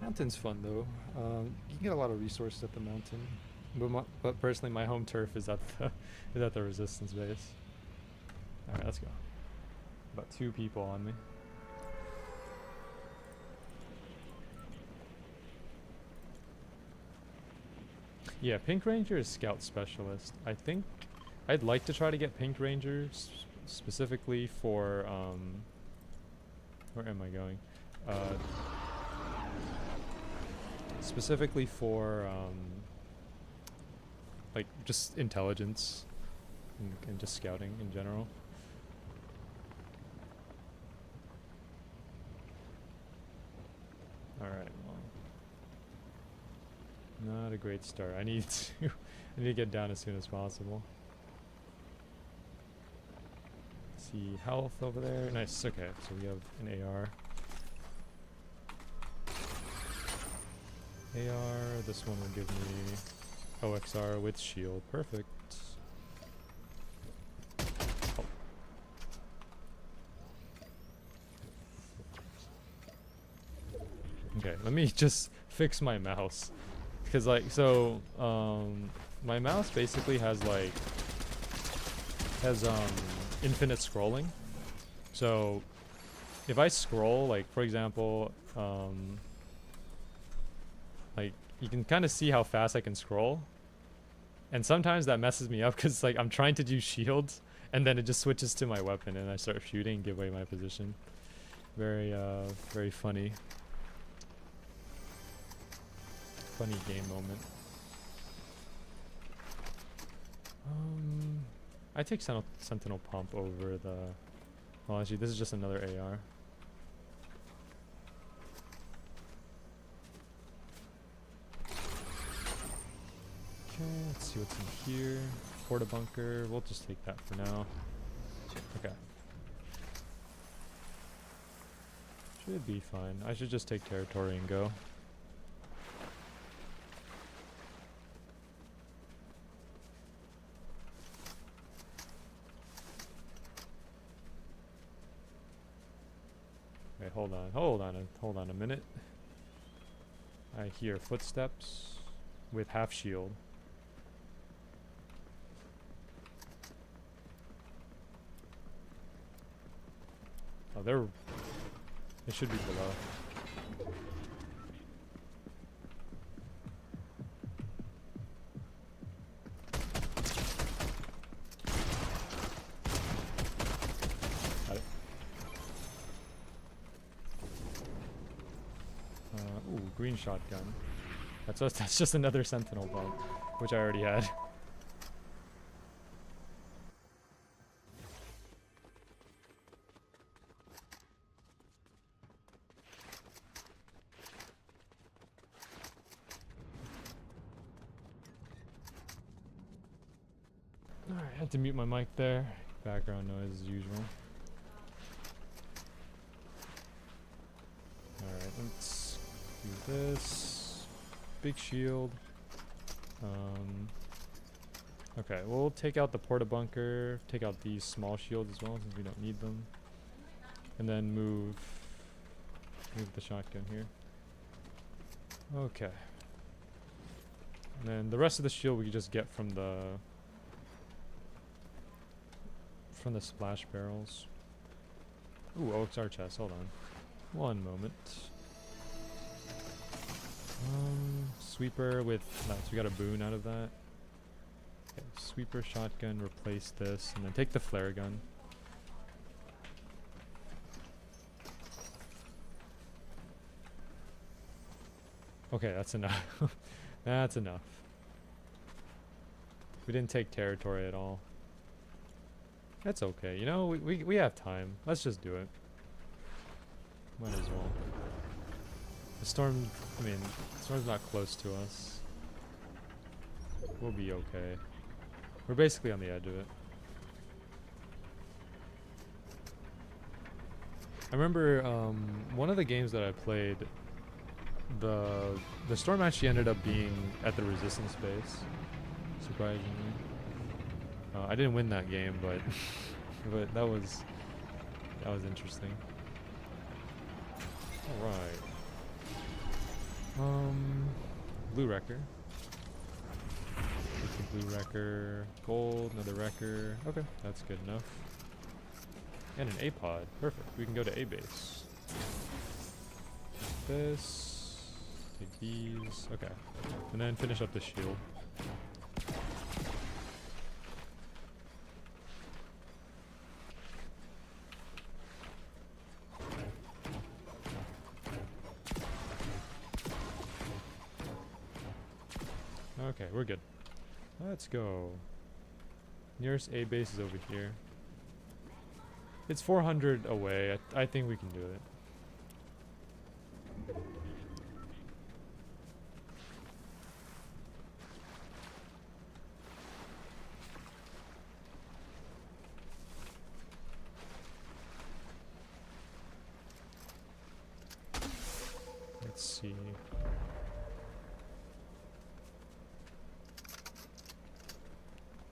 Mountain's fun though. You can get a lot of resources at the mountain. But personally, my home turf is at the Resistance base. Alright, let's go. About 2 people on me. Yeah, Pink Ranger is Scout Specialist. I think I'd like to try to get Pink Ranger specifically for where am I going? Specifically for like just intelligence and just scouting in general. All right, well, not a great start. I need to I need to get down as soon as possible. See health over there. Nice. Okay, so we have an AR. AR. This one will give me OXR with shield. Perfect. Oh. Okay, let me just fix my mouse. Because like, so, my mouse basically has like, infinite scrolling. So, if I scroll, like, for example, like, you can kind of see how fast I can scroll. And sometimes that messes me up because, like, I'm trying to do shields, and then it just switches to my weapon, and I start shooting and give away my position. Very, very funny. Funny game moment. I take Sentinel Pump over the... Well, actually, this is just another AR. Okay, let's see what's in here. Porta bunker. We'll just take that for now. Okay. Should be fine. I should just take territory and go. Wait, hold on a minute. I hear footsteps with half shield. Oh, they should be below. Got it. Ooh, green shotgun. That's just another sentinel bomb, which I already had. Alright, I had to mute my mic there. Background noise as usual. Alright, let's do this. Big shield. Okay, we'll take out the porta bunker, take out these small shields as well since we don't need them. And then move the shotgun here. Okay. And then the rest of the shield we can just get from the splash barrels. Ooh, OXR chest, hold on. One moment. Sweeper with, nice, we got a boon out of that. Okay, sweeper, shotgun, replace this, and then take the flare gun. Okay, that's enough. That's enough. We didn't take territory at all. That's okay, you know, we have time. Let's just do it. Might as well. The storm, I mean, the storm's not close to us. We'll be okay. We're basically on the edge of it. I remember one of the games that I played, the storm actually ended up being at the resistance base, surprisingly. I didn't win that game, but but that was interesting. All right. Blue wrecker. Take the blue wrecker. Gold, another wrecker. Okay, that's good enough. And an A pod. Perfect. We can go to A base. Take this. Take these. Okay. And then finish up the shield. Okay, we're good. Let's go. Nearest A base is over here. It's 400 away. I think we can do it. Let's see.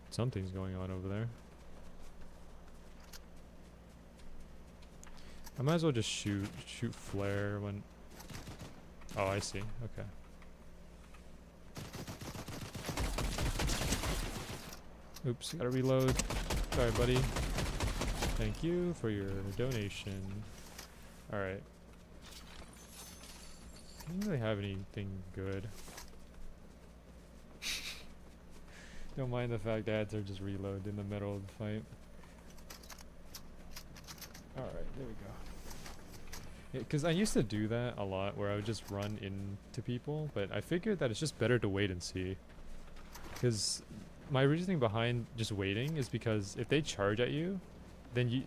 Something's going on over there. I might as well just shoot flare when... Oh, I see. Okay. Oops, gotta reload. Sorry, buddy. Thank you for your donation. Alright. I don't really have anything good. Don't mind the fact that ads are just reload in the middle of the fight. Alright, there we go. Yeah, because I used to do that a lot where I would just run into people, but I figured that it's just better to wait and see. Because my reasoning behind just waiting is because if they charge at you, then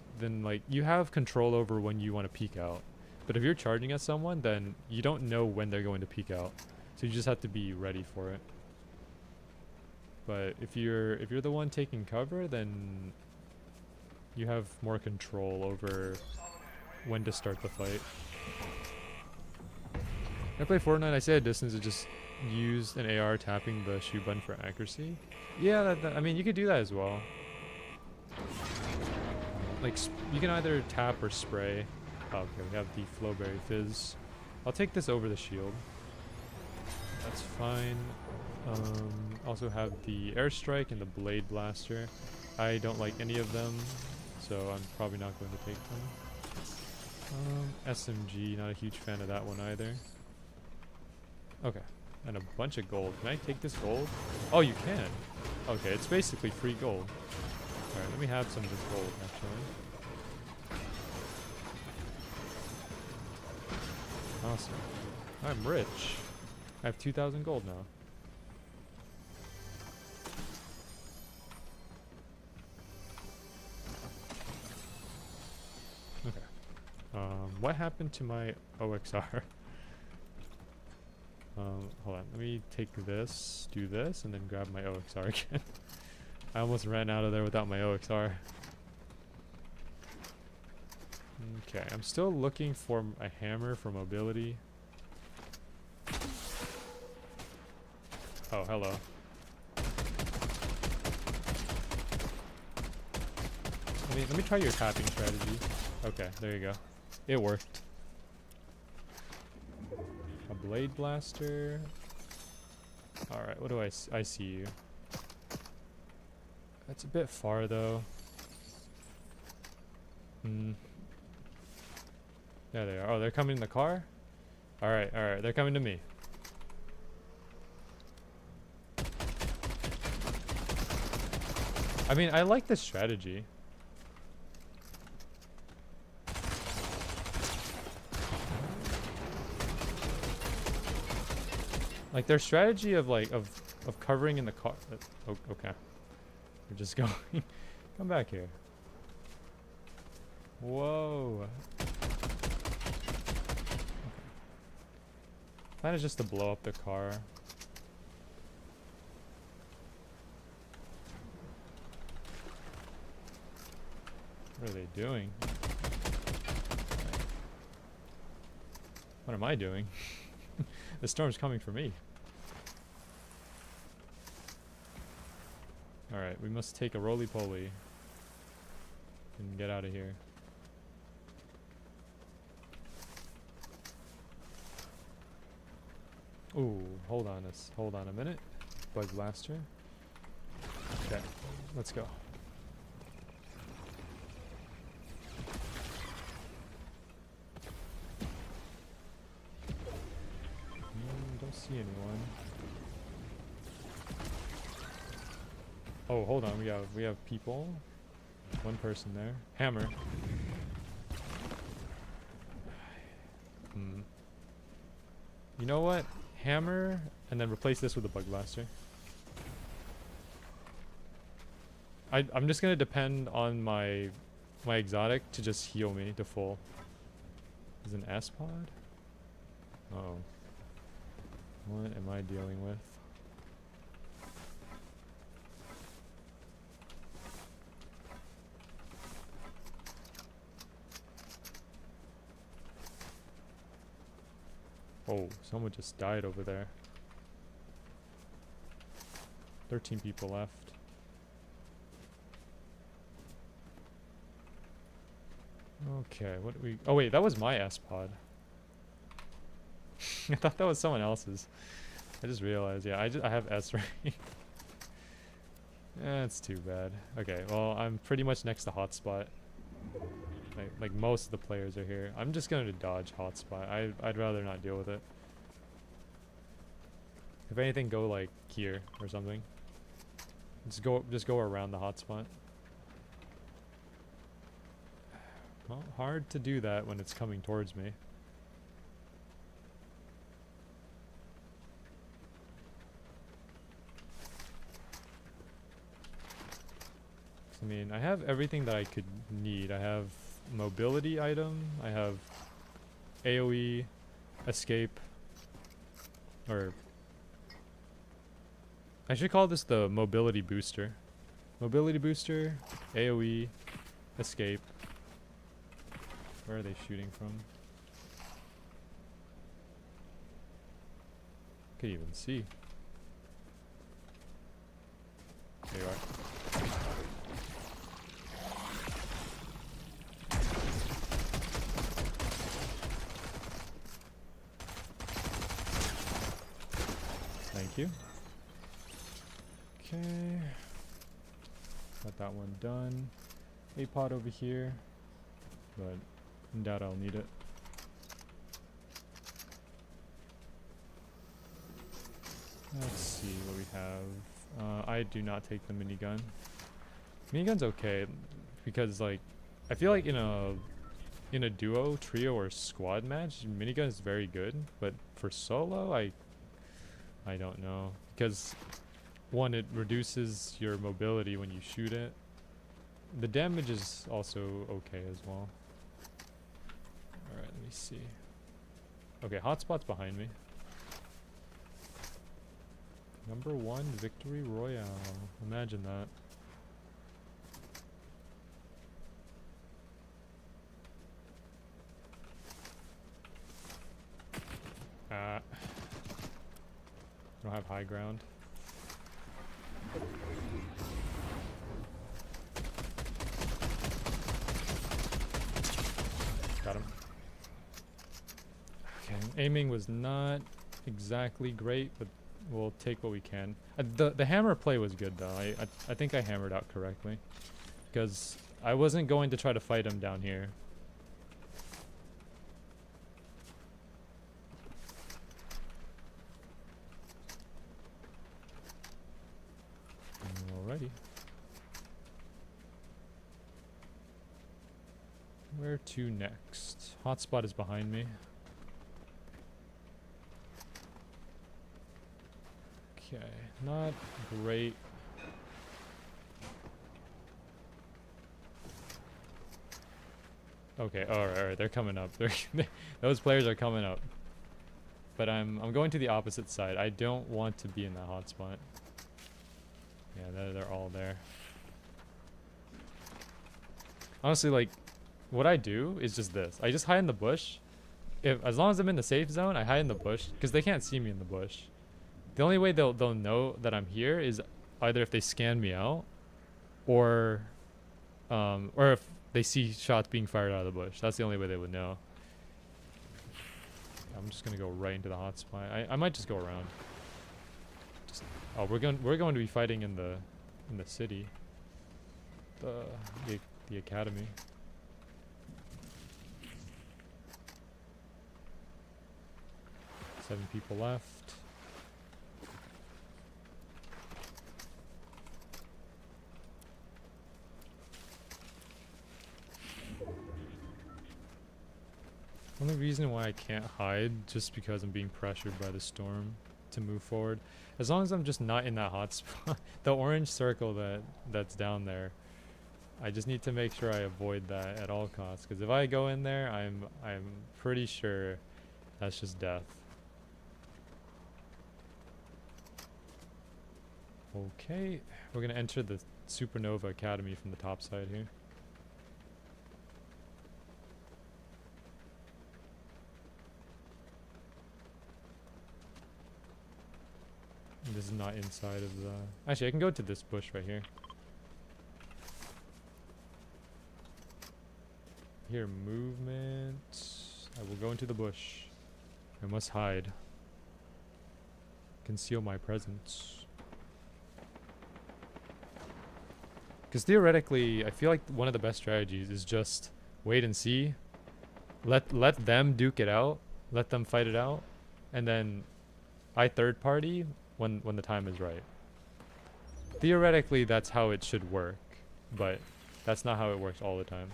you have control over when you want to peek out. But if you're charging at someone, then you don't know when they're going to peek out. So you just have to be ready for it. But if you're the one taking cover, then you have more control over when to start the fight. When I play Fortnite, I say at distance to just use an AR tapping the shoot button for accuracy. Yeah, I mean, you could do that as well. Like, you can either tap or spray. Oh, okay, we have the Flowberry Fizz. I'll take this over the shield. That's fine. Also have the Airstrike and the Blade Blaster. I don't like any of them, so I'm probably not going to take them. SMG, not a huge fan of that one either. Okay, and a bunch of gold. Can I take this gold? Oh, you can. Okay, it's basically free gold. Alright, let me have some of this gold, actually. Awesome. I'm rich. I have 2,000 gold now. Okay. What happened to my OXR? Hold on. Let me take this, do this, and then grab my OXR again. I almost ran out of there without my OXR. Okay, I'm still looking for a hammer for mobility. Oh, hello. Let me try your tapping strategy. Okay, there you go. It worked. A Blade Blaster. Alright, what do I see you. That's a bit far though. There they are. Oh, they're coming in the car? Alright, they're coming to me. I mean, I like this strategy. Like their strategy of covering in the car. Oh, okay. We're just going. Come back here. Whoa. Okay. Plan is just to blow up the car. What are they doing? What am I doing? The storm's coming for me. Alright, we must take a roly-poly and get out of here. Ooh, hold on a minute. Bug blaster. Okay, let's go. Don't see anyone. Oh, hold on. We have people. One person there. Hammer. You know what? Hammer, and then replace this with a bug blaster. I'm just gonna depend on my exotic to just heal me to full. Is an S pod? Oh. What am I dealing with? Oh, someone just died over there. 13 people left. Okay, what do we... Oh wait, that was my S-pod. I thought that was someone else's. I just realized, yeah, I have S rank. That's too bad. Okay, well, I'm pretty much next to hotspot. Like most of the players are here. I'm just gonna dodge hotspot. I'd rather not deal with it. If anything, go like here or something. Just go around the hotspot. Well, hard to do that when it's coming towards me. I mean, I have everything that I could need. I have mobility item, I have AoE, escape, or I should call this the mobility booster. Mobility booster, AoE, escape. Where are they shooting from? Can't even see. There you are. Thank you. Okay. Got that one done. A pod over here, but I doubt I'll need it. Let's see what we have. I do not take the minigun. Minigun's okay because like I feel like in a duo, trio, or squad match, minigun is very good. But for solo, I don't know, because one, it reduces your mobility when you shoot it. The damage is also okay as well. Alright, let me see. Okay, hotspot's behind me. Number 1 victory royale. Imagine that. Don't have high ground. Got him. Okay, aiming was not exactly great, but we'll take what we can. The hammer play was good though. I think I hammered out correctly, because I wasn't going to try to fight him down here. Alrighty. Where to next? Hotspot is behind me. Okay, not great. Okay, alright, they're coming up. Those players are coming up. But I'm going to the opposite side. I don't want to be in that hotspot. Yeah, they're all there. Honestly, like, what I do is just this. I just hide in the bush. As long as I'm in the safe zone, I hide in the bush, because they can't see me in the bush. The only way they'll know that I'm here is either if they scan me out, or if they see shots being fired out of the bush. That's the only way they would know. I'm just gonna go right into the hotspot. I might just go around. Oh, we're going to be fighting in the city, the academy. Seven people left. Only reason why I can't hide just because I'm being pressured by the storm to move forward. As long as I'm just not in that hot spot, the orange circle that's down there, I just need to make sure I avoid that at all costs. Because if I go in there, I'm pretty sure that's just death. Okay, we're gonna enter the Supernova Academy from the top side here. This is not inside of the... Actually, I can go to this bush right here. Here, movement. I will go into the bush. I must hide. Conceal my presence. Because theoretically, I feel like one of the best strategies is just wait and see. Let them duke it out. Let them fight it out. And then I third party when the time is right. Theoretically, that's how it should work. But that's not how it works all the time.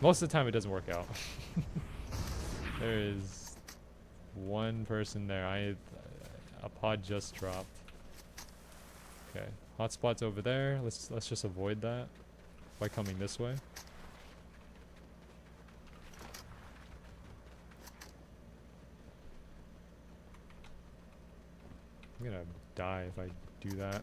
Most of the time, it doesn't work out. There is one person there. A pod just dropped. Okay, hotspot's over there. Let's just avoid that by coming this way. I'm gonna die if I do that.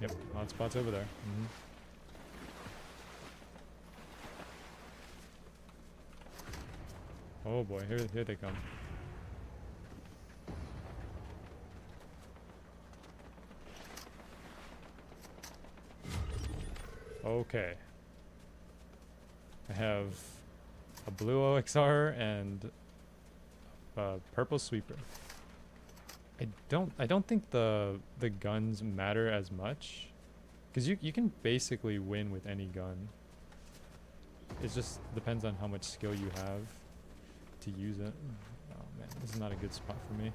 Yep, hotspot's over there. Oh boy, here they come. Okay. I have a blue OXR and a purple sweeper. I don't think the guns matter as much, because you can basically win with any gun. It just depends on how much skill you have to use it. Oh man, this is not a good spot for me.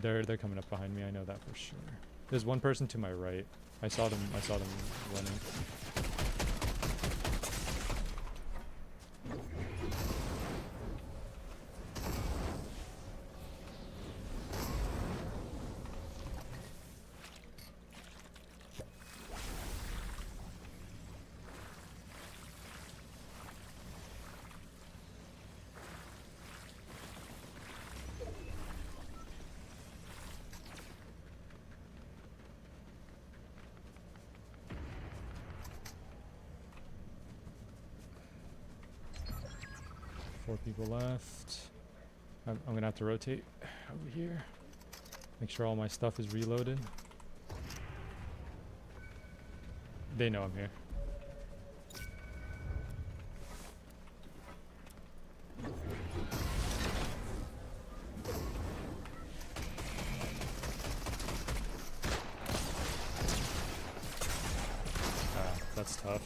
They're coming up behind me. I know that for sure. There's one person to my right. I saw them running. 4 people left. I'm gonna have to rotate over here. Make sure all my stuff is reloaded. They know I'm here. That's tough.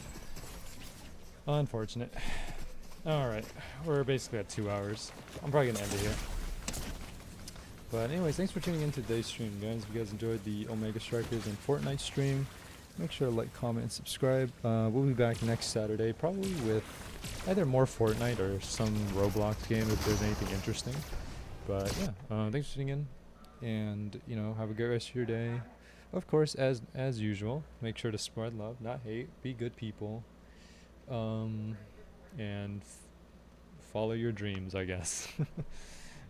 Unfortunate. Alright, we're basically at 2 hours. I'm probably gonna end it here. But anyways, thanks for tuning in to today's stream, guys. If you guys enjoyed the Omega Strikers and Fortnite stream, make sure to like, comment, and subscribe. We'll be back next Saturday, probably with either more Fortnite or some Roblox game if there's anything interesting. But yeah, thanks for tuning in, and you know, have a great rest of your day. Of course, as usual, make sure to spread love, not hate. Be good people, and follow your dreams, I guess.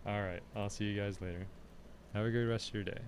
All right, I'll see you guys later. Have a good rest of your day.